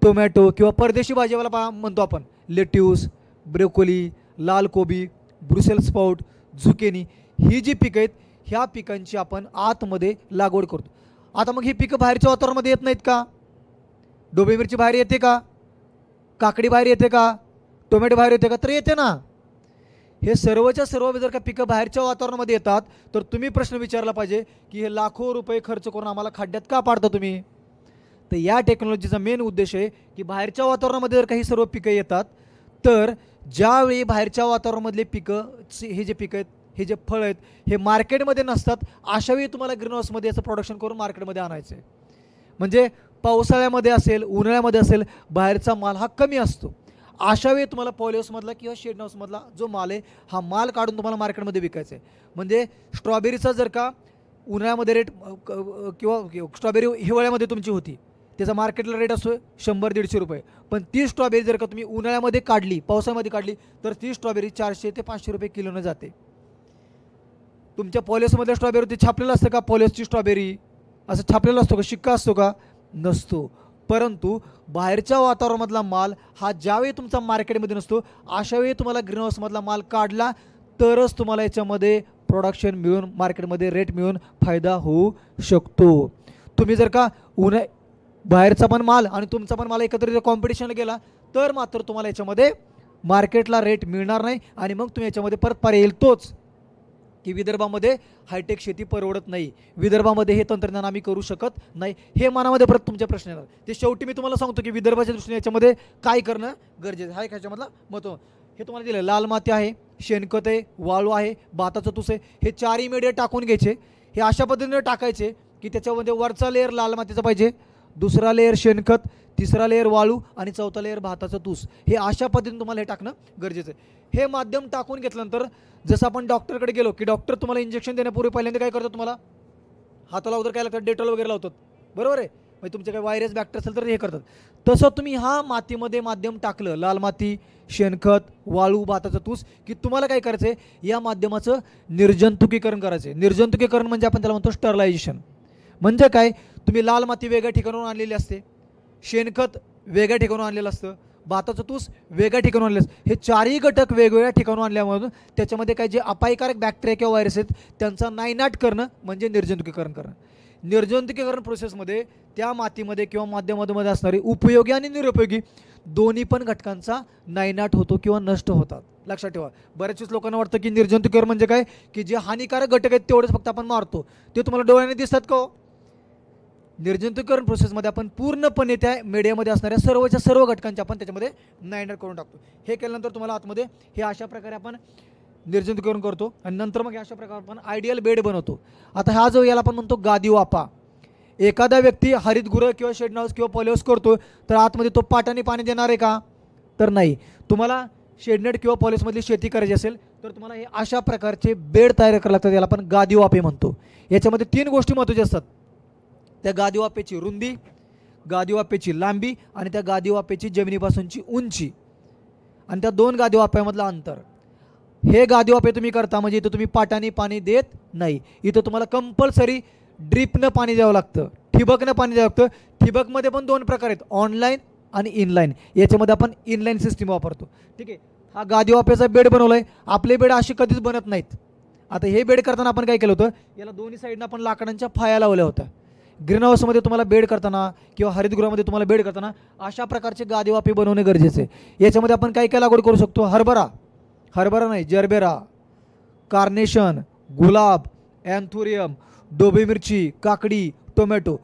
टोमॅटो किंवा परदेशी भाजीवाला म्हणतो आपण, लेट्यूस, ब्रोकोली, लाल कोबी, ब्रुसेल स्पाउट, झुकेनी, ही जी पिकं आहेत ह्या पिकांची आपण आतमध्ये लागवड करतो. आता मग ही पिकं बाहेरच्या वातावरणामध्ये येत नाहीत का. डोबळी मिरची बाहेर येते का, काकडी बाहेर येते का, टोमॅटो बाहेर येते का, तर येते ना. हे सर्वच्या सर्व जर का पिकं बाहेरच्या वातावरणामध्ये येतात तर तुम्ही प्रश्न विचारला पाहिजे की हे लाखो रुपये खर्च करून आम्हाला खड्ड्यात का पाडता तुम्ही. तर या टेक्नॉलॉजीचा मेन उद्देश आहे की बाहेरच्या वातावरणामध्ये जर काही सर्व पिकं येतात तर ज्यावेळी बाहेरच्या वातावरणामधले पिकं हे जे पिकं आहेत, हे जे फळ आहेत हे मार्केटमध्ये नसतात, अशावेळी तुम्हाला ग्रीन हाऊसमध्ये याचं प्रोडक्शन करून मार्केटमध्ये आणायचं आहे. म्हणजे पावसाळ्यामध्ये असेल, उन्हाळ्यामध्ये असेल, बाहेरचा माल हा कमी असतो. अशावेळी तुम्हाला पॉलिहाऊसमधला किंवा शेड हाऊसमधला जो माल आहे हा माल काढून तुम्हाला मार्केटमध्ये विकायचा आहे. म्हणजे स्ट्रॉबेरीचा जर का उन्हाळ्यामध्ये रेट किंवा स्ट्रॉबेरी हिवाळ्यामध्ये तुमची होती, त्याचा मार्केटला रेट असतो 100-150 रुपये. पण ती स्ट्रॉबेरी जर का तुम्ही उन्हाळ्यामध्ये काढली, पावसाळ्यामध्ये काढली तर ती स्ट्रॉबेरी 400 ते 500 रुपये किलोनं जाते. तुमच्या पॉलिहाऊसमधल्या स्ट्रॉबेरीवरती छापलेलं असतं का, पॉलिहाऊसची स्ट्रॉबेरी असं छापलेलं असतो का, शिक्का असतो का, नसतो. परंतु बाहेरच्या वातावरणामधला माल हा ज्यावेळी तुमचा मार्केटमध्ये नसतो अशावेळी तुम्हाला ग्रीन हाऊसमधला माल काढला तरच तुम्हाला याच्यामध्ये प्रोडक्शन मिळून मार्केटमध्ये रेट मिळून फायदा होऊ शकतो. तुम्ही जर का बाहेरचा पण माल आणि तुमचा पण माल एकत्रित कॉम्पिटिशनला गेला तर मात्र तुम्हाला याच्यामध्ये मार्केटला रेट मिळणार नाही आणि मग तुम्ही याच्यामध्ये परत पर्याय येईल तोच की विदर्भामध्ये हायटेक शेती परवडत नाही, विदर्भामध्ये हे तंत्रज्ञान आम्ही करू शकत नाही. हे मनामध्ये परत तुमचे प्रश्न येणार. ते शेवटी मी तुम्हाला सांगतो की विदर्भाच्या दृष्टीने याच्यामध्ये काय करणं गरजेचं आहे. ह्याच्यामधला महत्त्व हे तुम्हाला दिलं. लाल माती आहे, शेणखत आहे, वाळू आहे, भाताचं तुस आहे, हे चारही मेडिया टाकून घ्यायचे. हे अशा पद्धतीने टाकायचे की त्याच्यामध्ये वरचा लेअर लाल मातीचा पाहिजे, दुसरा लेअर शेणखत, तिसरा लेअर वाळू आणि चौथा लेअर भाताचं तूस. हे अशा पद्धतीने तुम्हाला हे टाकणं गरजेचं आहे. हे माध्यम टाकून घेतल्यानंतर जसं आपण डॉक्टरकडे गेलो की डॉक्टर तुम्हाला इंजेक्शन देण्यापूर्वी पहिल्यांदा काय करतात, तुम्हाला हाताला वगैरे काय लागतात, डेटॉल वगैरे लावतात, बरोबर आहे. म्हणजे तुमचे काही व्हायरस बॅक्टेरिया असेल तर हे करतात. तसं तुम्ही हा मातीमध्ये माध्यम टाकलं, लाल माती, शेणखत, वाळू, भाताचं तूस, की तुम्हाला काय करायचं आहे, या माध्यमाचं निर्जंतुकीकरण करायचं आहे. निर्जंतुकीकरण म्हणजे आपण त्याला म्हणतो स्टरलायझेशन. म्हणजे काय, तुम्ही लाल माती वेगळ्या ठिकाणाहून आणलेली असते, शेणखत वेगळ्या ठिकाणून आणलेलं असतं, भाताचं तूस वेगळ्या ठिकाणून आणलेलं असतं. हे चारही घटक वेगवेगळ्या ठिकाणून आणल्यामुळे त्याच्यामध्ये काही जे अपायकारक बॅक्टेरिया किंवा व्हायरस आहेत त्यांचा नायनाट करणं म्हणजे निर्जंतुकीकरण करणं. निर्जंतुकीकरण प्रोसेसमध्ये त्या मातीमध्ये किंवा माध्यमामध्ये असणारे उपयोगी आणि निरुपयोगी दोन्ही पण घटकांचा नायनाट होतो किंवा नष्ट होतात. लक्षात ठेवा. बऱ्याच लोकांना वाटतं की निर्जंतुकीकरण म्हणजे काय, की जे हानिकारक घटक आहेत तेवढेच फक्त आपण मारतो, ते तुम्हाला डोळ्याने दिसतात का हो? निर्जंतुकीकरण प्रोसेसमध्ये आपण पूर्णपणे त्या मीडियामध्ये असणाऱ्या सर्वच्या सर्व घटकांचे आपण त्याच्यामध्ये नायनाट करून टाकतो. हे केल्यानंतर तुम्हाला आतमध्ये हे अशा प्रकारे आपण निर्जंतुकीकरण करतो आणि नंतर मग अशा प्रकारे आपण आयडियल बेड बनवतो. आता हा जो याला आपण म्हणतो गादी वाफा. एखादा व्यक्ती हरितगृह किंवा शेड हाऊस किंवा पॉलिहाऊस करतो तर आतमध्ये तो पाटाने पाणी देणार आहे का, तर नाही. तुम्हाला शेडनेट किंवा पॉलिहाऊसमधली शेती करायची असेल तर तुम्हाला हे अशा प्रकारचे बेड तयार करावे लागतात. याला आपण गादी वाफे म्हणतो. याच्यामध्ये 3 गोष्टी महत्त्वाच्या असतात. त्या गादी वाफेची रुंदी, गादी वाफेची लांबी आणि त्या गादी वाफेची जमिनीपासूनची उंची आणि त्या 2 गादी वाफ्यामधलं अंतर. हे गादी वाफे तुम्ही करता म्हणजे इथं तुम्ही पाटाने पाणी देत नाही. इथं तुम्हाला कंपल्सरी ड्रिपनं पाणी द्यावं लागतं, ठिबकनं पाणी द्यावं लागतं. ठिबकमध्ये पण 2 प्रकार आहेत, ऑनलाईन आणि इनलाईन. याच्यामध्ये आपण इनलाईन सिस्टीम वापरतो. ठीक आहे. हा गादी वाफेचा बेड बनवला आहे. आपले बेड असे कधीच बनत नाहीत. आता हे बेड करताना आपण काय केलं होतं, याला दोन्ही साईडनं आपण लाकडांच्या फाया लावल्या होत्या. ग्रीन हाऊसमध्ये तुम्हाला बेड करताना किंवा हरितगृहामध्ये तुम्हाला बेड करताना अशा प्रकारचे गादी वाफे बनवणे गरजेचे आहे. याच्यामध्ये आपण काय काय लागवड करू शकतो, हरभरा नाही, जरबेरा, कार्नेशन, गुलाब, अँथोरियम, डोबी मिरची, काकडी, टोमॅटो.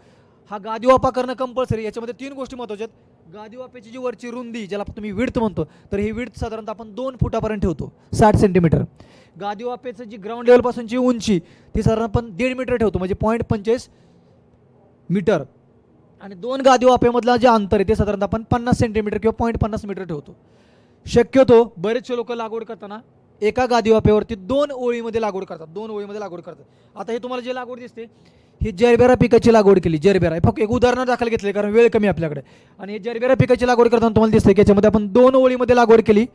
हा गादी वाफा करणं कंपल्सरी. याच्यामध्ये 3 गोष्टी महत्त्वाच्या आहेत. गादी वाफेची जी वरची रुंदी ज्याला तुम्ही विड्थ म्हणतो, तर ही विड्थ साधारणतः आपण 2 फुटापर्यंत ठेवतो, 60 सेंटीमीटर. गादी वाफेचं जी ग्राउंड लेवलपासूनची उंची ती साधारण आपण 1.5 मीटर ठेवतो, म्हणजे 0.45 मीटर. आणि 2 गादी वाफेमधला जे अंतर आहे ते साधारणतः आपण 50 सेंटीमीटर किंवा 0.50 मीटर ठेवतो. शक्यतो बरेचसे लोक लागवड करताना एका गादी वाफेवरती 2 ओळीमध्ये लागवड करतात. आता हे तुम्हाला जे लागवड दिसते ही जरबेरा पिकाची लागवड केली. जरबेरा फक्त एक उदाहरण दाखल घेतले कारण वेळ कमी आपल्याकडे. आणि हे जरबेरा पिकाची लागवड करताना तुम्हाला दिसते की याच्यामध्ये आपण 2 ओळीमध्ये लागवड केली.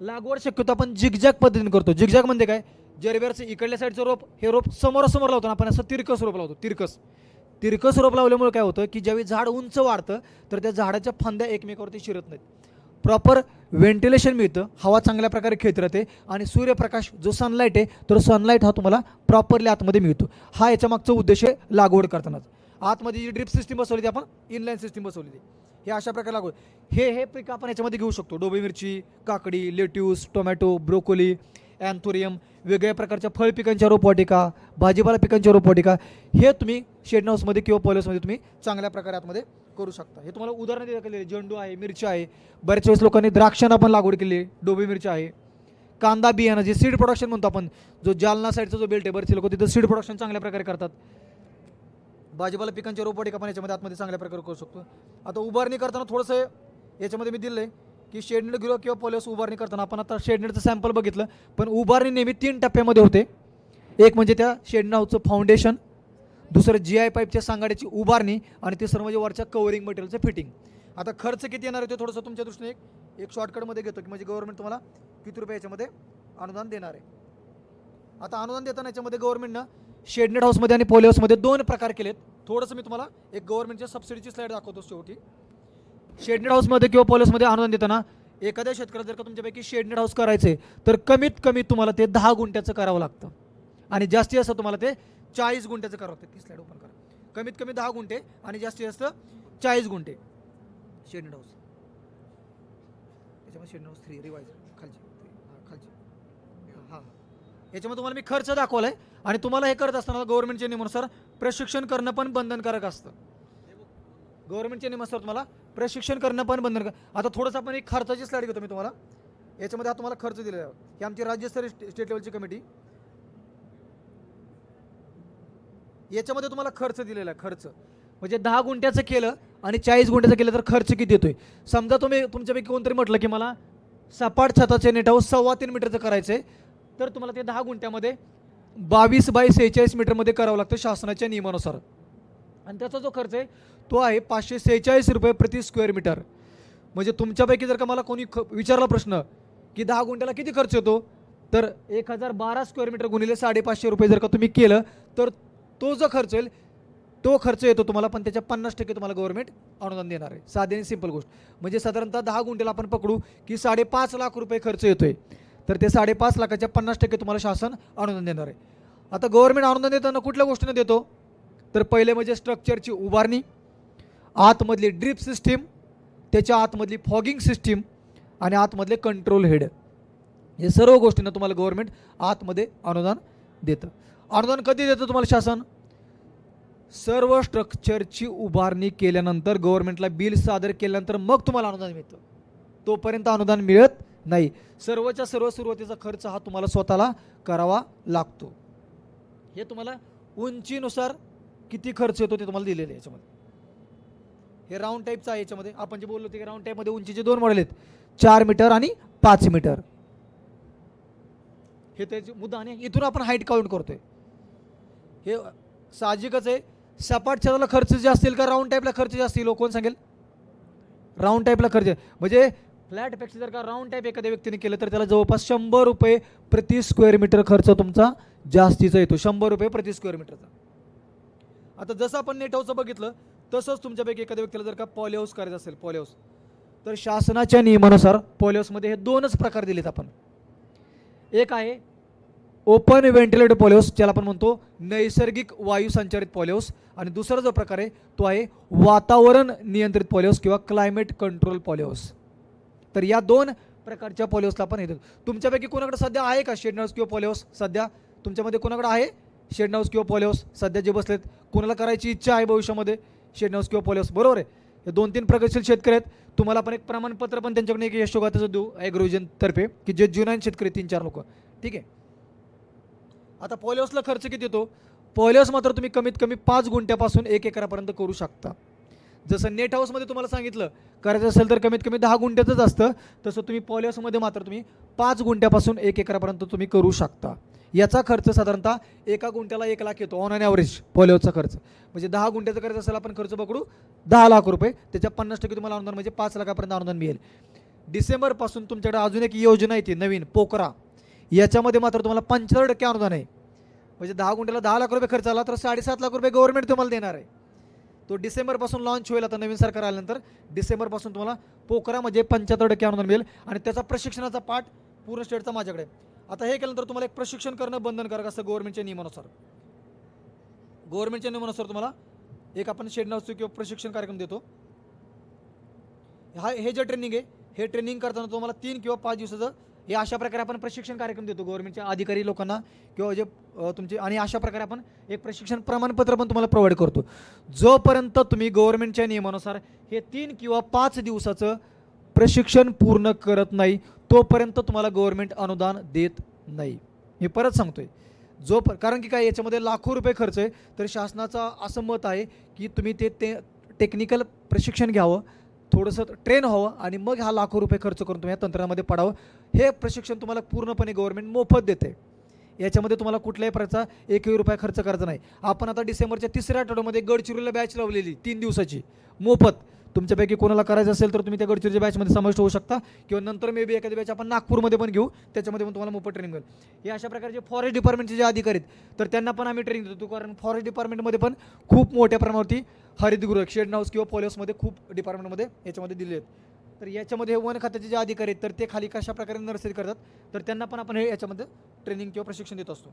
लागवड शक्यतो आपण झिगझॅग पद्धतीने करतो. झिगझॅग म्हणजे काय, जरबेराचं इकडल्या साईडचं रोप हे रोप समोरासमोर लावतो, आपण असं तिरकस रोप लावतो. तिरकस रोप लावल्यामुळे काय होतं की ज्यावेळी झाड उंच वाढतं तर त्या झाडाच्या फांद्या एकमेकावरती शिरत नाहीत. प्रॉपर व्हेंटिलेशन मिळतं, हवा चांगल्या प्रकारे खेळत राहते आणि सूर्यप्रकाश जो सनलाईट आहे तर सनलाईट हा तुम्हाला प्रॉपरली आतमध्ये मिळतो. हा याच्या मागचा उद्देश आहे लागवड करतानाच. आतमध्ये जी ड्रिप सिस्टीम बसवली ती आपण इनलाईन सिस्टीम बसवली ती. हे अशा प्रकारे लागवड हे पीक आपण याच्यामध्ये घेऊ शकतो. डोबी मिरची, काकडी, लेट्यूस, टोमॅटो, ब्रोकोली, अँथोरियम, वेगवेगळ्या प्रकारच्या फळ पिकांच्या रोपवाटिका, भाजीपाला पिकांच्या रोपवाटिका हे तुम्ही शेड हाऊसमध्ये किंवा पॉलिहाऊसमध्ये तुम्ही चांगल्या प्रकारे आतमध्ये करू शकता. हे तुम्हाला उदाहरण दिलं केलेले. झेंडू आहे, मिरची आहे, बऱ्याच वेळेस लोकांनी द्राक्षांना पण लागवड केली, डोबी मिरची आहे, कांदा बियाणं जे सीड प्रोडक्शन म्हणतो आपण, जो जालना साईडचा जो बेल्ट आहे बरेचसे लोक तिथं सीड प्रोडक्शन चांगल्या प्रकारे करतात. भाजीपाला पिकांच्या रोपवाटिका पण याच्यामध्ये आतमध्ये चांगल्या प्रकारे करू शकतो. आता उभारणी करताना थोडंसं याच्यामध्ये मी दिलं आहे की शेडनेट गृह किंवा पॉलिहाऊस उभारणी करताना आपण आता शेडनेटचं सॅम्पल बघितलं, पण उभारणी नेहमी 3 टप्प्यामध्ये होते. एक म्हणजे त्या शेड हाऊसचं फाउंडेशन, दुसरं GI पाईपच्या सांगाड्याची उभारणी आणि तिसरं म्हणजे वरच्या कव्हरिंग मटेरियलचं फिटिंग. आता खर्च किती येणार आहे ते थोडंसं तुमच्या दृष्टीने एक शॉर्टकटमध्ये घेतो की म्हणजे गव्हर्नमेंट तुम्हाला किती रुपये याच्यामध्ये अनुदान देणार आहे. आता अनुदान देताना याच्यामध्ये गव्हर्नमेंटनं शेडनेट हाऊसमध्ये आणि पॉलिहाऊसमध्ये 2 प्रकार केलेत. थोडंसं मी तुम्हाला एक गव्हर्नमेंटच्या सबसिडीची स्लाईड दाखवतो शेवटी. शेडनेट हाऊसमध्ये किंवा पॉलिसमध्ये अनुदान देताना एखाद्या शेतकऱ्याला जर का तुमच्यापैकी शेडनेट हाऊस करायचे तर कमीत कमी तुम्हाला ते 10 गुंठ्याचं करावं लागतं आणि जास्तीत जास्त तुम्हाला ते 40 गुंठ्याचं करावं लागतं. ती स्लाईड ओपन करा. कमीत कमी 10 गुंठे आणि जास्तीत जास्त 40 गुंठे शेडनेट हाऊस. याच्यामध्ये शेडनेट हाऊस 3 रिवाइज खालची हां याच्यामध्ये तुम्हाला मी खर्च दाखवला आहे आणि तुम्हाला हे करत असताना गव्हर्नमेंटच्या नियमानुसार प्रशिक्षण करणं पण बंधनकारक असतं. गव्हर्नमेंटच्या नियमानुसार तुम्हाला प्रशिक्षण करणं पण बंधनकारक. आता थोडंसं आपण एक खर्चाची स्लाईड घेतो मी तुम्हाला. याच्यामध्ये हा तुम्हाला खर्च दिलेला आहे. ही आमची राज्यस्तरीय स्टेट लेवलची कमिटी. याच्यामध्ये तुम्हाला खर्च दिलेला आहे. खर्च म्हणजे 10 गुंठ्याचं केलं आणि 40 गुंठ्याचं केलं तर खर्च किती येतोय. समजा तुमच्यापैकी कोणतरी म्हटलं की मला सपाट छताचे नेट हाऊस 3.25 मीटरचं करायचं आहे तर तुम्हाला ते 10 गुंठ्यामध्ये 22 बाय 46 मीटरमध्ये करावं लागतं शासनाच्या नियमानुसार. आणि त्याचा जो खर्च आहे तो आहे 546 रुपये प्रति स्क्वेअर मीटर. म्हणजे तुमच्यापैकी जर का मला कोणी विचारला प्रश्न की 10 गुंठ्याला किती खर्च येतो तर 1012 स्क्वेअर मीटर गुणिले 550 रुपये जर का तुम्ही केलं तर तो जो खर्च येईल तो खर्च येतो तुम्हाला, पण त्याच्या 50% तुम्हाला गव्हर्नमेंट अनुदान देणार आहे. साधी आणि सिंपल गोष्ट. म्हणजे साधारणतः 10 गुंठ्याला आपण पकडू की 5.5 लाख रुपये खर्च येतोय तर ते 5.5 लाखाच्या 50% तुम्हाला शासन अनुदान देणार आहे. आता गव्हर्नमेंट अनुदान देताना कुठल्या गोष्टीने देतो तर पहिले म्हणजे स्ट्रक्चरची उभारणी, आतमधली ड्रिप सिस्टीम, त्याच्या आतमधली फॉगिंग सिस्टीम आणि आतमधले कंट्रोल हेड. हे सर्व गोष्टींना तुम्हाला गव्हर्नमेंट आतमध्ये अनुदान देतं. अनुदान कधी देतं तुम्हाला शासन? सर्व स्ट्रक्चरची उभारणी केल्यानंतर गव्हर्नमेंटला बिल सादर केल्यानंतर मग तुम्हाला अनुदान मिळतं. तोपर्यंत अनुदान मिळत नाही. सर्वच्या सर्व सुरुवातीचा खर्च हा तुम्हाला स्वतःला करावा लागतो. हे तुम्हाला उंचीनुसार किती खर्च येतो ते तुम्हाला दिलेलं आहे याच्यामध्ये. हे राऊंड टाईपचं आहे. याच्यामध्ये आपण जे बोललो ते राऊंड टाईपमध्ये उंचीचे 2 मॉडेल आहेत, 4 मीटर आणि 5 मीटर. हे त्याचे मुद्दा आणि इथून आपण हाईट काउंट करतोय. हे साहजिकच आहे. सपाट छताला खर्च जास्त येईल का राऊंड टाईपला खर्च जास्त येईल? कोण सांगेल? राऊंड टाईपला खर्च. म्हणजे फ्लॅटपेक्षा जर का राऊंड टाईप एखाद्या व्यक्तीने केलं तर त्याला जवळपास 100 रुपये प्रति स्क्वेअर मीटर खर्च तुमचा जास्तीचा येतो. 100 रुपये प्रति स्क्वेअर मीटरचा. आता जसं आपण नेट हाऊसचं बघितलं तसंच तुमच्यापैकी एखाद्या व्यक्तीला जर का पॉली हाऊस करायचं असेल, पॉली हाऊस, तर शासनाच्या नियमानुसार पॉली हाऊसमध्ये हे 2च प्रकार दिलेत आपण. एक आहे ओपन व्हेंटिलेटेड पॉली हाऊस, ज्याला आपण म्हणतो नैसर्गिक वायू संचारित पॉली हाऊस, आणि दुसरा जो प्रकार आहे तो आहे वातावरण नियंत्रित पॉली हाऊस किंवा क्लायमेट कंट्रोल पॉली हाऊस. तर या 2 प्रकारच्या पॉली हाऊसला आपण येतो. तुमच्यापैकी कोणाकडे सध्या आहे का शेड हाऊस किंवा पॉली हाऊस? सध्या तुमच्यामध्ये कोणाकडे आहे शेड हाऊस किंवा पॉली हाऊस? सध्या जे बसलेत, कोणाला करायची इच्छा आहे भविष्यामध्ये शेड हाऊस किंवा पॉली हाऊस? बरोबर आहे. हे 2-3 प्रगतशील शेतकरी आहेत. तुम्हाला पण एक प्रमाणपत्र पण त्यांच्याकडे एक यशोगाथाचं देऊ ॲग्रोविजन तर्फे की जे जुनान शेतकरी 3-4 लोक. ठीक आहे. आता पॉली हाऊसला खर्च किती येतो? पॉली हाऊस मात्र तुम्ही कमीत कमी 5 गुंठ्यापासून 1 एकरापर्यंत करू शकता. जसं नेट हाऊसमध्ये तुम्हाला सांगितलं करायचं असेल तर कमीत कमी 10 गुंठ्याचंच असतं, तसं तुम्ही पॉली हाऊसमध्ये मात्र तुम्ही 5 गुंठ्यापासून 1 एकरापर्यंत तुम्ही करू शकता. याचा खर्च साधारणतः 1 गुंठ्याला 1 लाख येतो ऑन ॲन ॲव्हरेज पॉली हाऊसचा खर्च. म्हणजे 10 गुंठ्याचा करायचं असेल आपण खर्च पकडू 10 लाख रुपये, त्याच्या 50% तुम्हाला अनुदान म्हणजे 5 लाखापर्यंत अनुदान मिळेल. डिसेंबरपासून तुमच्याकडे अजून एक योजना येते नवीन पोकरा, याच्यामध्ये मात्र तुम्हाला 75% अनुदान आहे. म्हणजे 10 गुंठ्याला 10 लाख रुपये खर्च आला तर 7.5 लाख रुपये गव्हर्नमेंट तुम्हाला देणार आहे. तो डिसेंबरपासून लॉन्च होईल. आता नवीन सरकार आल्यानंतर डिसेंबरपासून तुम्हाला पोकरा म्हणजे 75% अनुदान मिळेल आणि त्याचा प्रशिक्षणाचा पाठ पूर्ण स्टेटचा माझ्याकडे. आता हे केल्यानंतर तुम्हाला एक प्रशिक्षण करणं बंधनकारक असतं गव्हर्नमेंटच्या नियमानुसार. गव्हर्नमेंटच्या नियमानुसार तुम्हाला एक आपण शेड हाऊसचं किंवा प्रशिक्षण कार्यक्रम देतो. हे जे ट्रेनिंग आहे हे ट्रेनिंग करताना तुम्हाला 3 किंवा 5 दिवसाचं हे अशा प्रकारे आपण प्रशिक्षण कार्यक्रम देतो गव्हर्नमेंटच्या अधिकारी लोकांना किंवा जे तुमचे, आणि अशा प्रकारे आपण एक प्रशिक्षण प्रमाणपत्र पण तुम्हाला प्रोव्हाइड करतो. जोपर्यंत तुम्ही गव्हर्नमेंटच्या नियमानुसार हे 3 किंवा 5 दिवसाचं प्रशिक्षण पूर्ण करत नाही तोपर्यंत तुम्हाला गव्हर्नमेंट अनुदान देत नाही. मी परत सांगतोय, कारण की काय याच्यामध्ये लाखो रुपये खर्च आहे. तर शासनाचं असं मत आहे की तुम्ही ते टेक्निकल प्रशिक्षण घ्यावं, थोडंसं ट्रेन व्हावं आणि मग हा लाखो रुपये खर्च करून तुम्ही या तंत्रज्ञानामध्ये पडावं. हे प्रशिक्षण तुम्हाला पूर्णपणे गव्हर्नमेंट मोफत देते. याच्यामध्ये तुम्हाला कुठल्याही प्रकारचा 1 रुपया खर्च करायचा नाही. आपण आता डिसेंबरच्या 3ऱ्या आठवड्यामध्ये गडचिरोलीला बॅच लावलेली 3 दिवसाची मोफत. तुमच्यापैकी कोणाला करायचं असेल तर तुम्ही त्या गडचिरोलीच्या बॅचमध्ये समाविष्ट होऊ शकता, किंवा नंतर मे बी एखादी बॅच आपण नागपूरमध्ये पण घेऊ, त्याच्यामध्ये पण तुम्हाला मोफत ट्रेनिंग मिळेल. हे अशा प्रकारचे फॉरेस्ट डिपार्टमेंटचे जे अधिकारी आहेत तर त्यांना पण आम्ही ट्रेनिंग देतो, कारण फॉरेस्ट डिपार्टमेंटमध्ये पण खूप मोठ्या प्रमाणावरती हरितगृह, शेड हाऊस किंवा पॉलिहाऊसमध्ये खूप डिपार्टमेंटमध्ये याच्यामध्ये दिले आहेत. तर याच्यामध्ये वन खात्याचे जे अधिकारी आहेत तर ते खाली कशा प्रकारे नर्सरी करतात तर त्यांना पण आपण हे याच्यामध्ये ट्रेनिंग किंवा प्रशिक्षण देत असतो.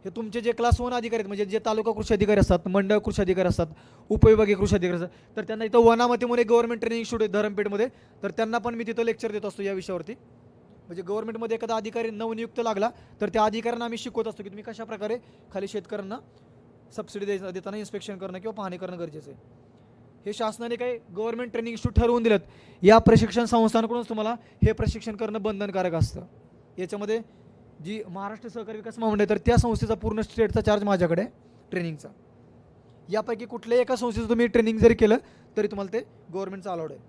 हे तुमचे जे क्लास 1 अधिकारी आहेत, म्हणजे जे तालुका कृषी अधिकारी असतात, मंडळ कृषी अधिकारी असतात, उपविभागीय कृषी अधिकारी असतात, तर त्यांना इथं वनामती म्हणून एक गव्हर्नमेंट ट्रेनिंग इन्स्टिट्यूट आहे धरमपेठमध्ये, तर त्यांना पण मी तिथं लेक्चर देत असतो या विषयावरती. म्हणजे गव्हर्नमेंटमध्ये एखादा अधिकारी नवनियुक्त लागला तर त्या अधिकाऱ्यांना आम्ही शिकवत असतो की तुम्ही कशा प्रकारे खाली शेतकऱ्यांना सबसिडी देताना इन्स्पेक्शन करणं किंवा पाहणी करणं गरजेचं आहे. हे शासनाने काही गव्हर्नमेंट ट्रेनिंग इन्स्टिट्यूट ठरवून दिलेत. या प्रशिक्षण संस्थांकडूनच तुम्हाला हे प्रशिक्षण करणं बंधनकारक असतं. याच्यामध्ये जी महाराष्ट्र सहकारी विकास महामंडळ तर त्या संस्थेचा पूर्ण स्टेटचा चार्ज माझ्याकडे ट्रेनिंगचा. यापैकी कुठल्याही एका संस्थेचं तुम्ही ट्रेनिंग जरी केलं तरी तुम्हाला ते गव्हर्नमेंटचं अलाउड आहे.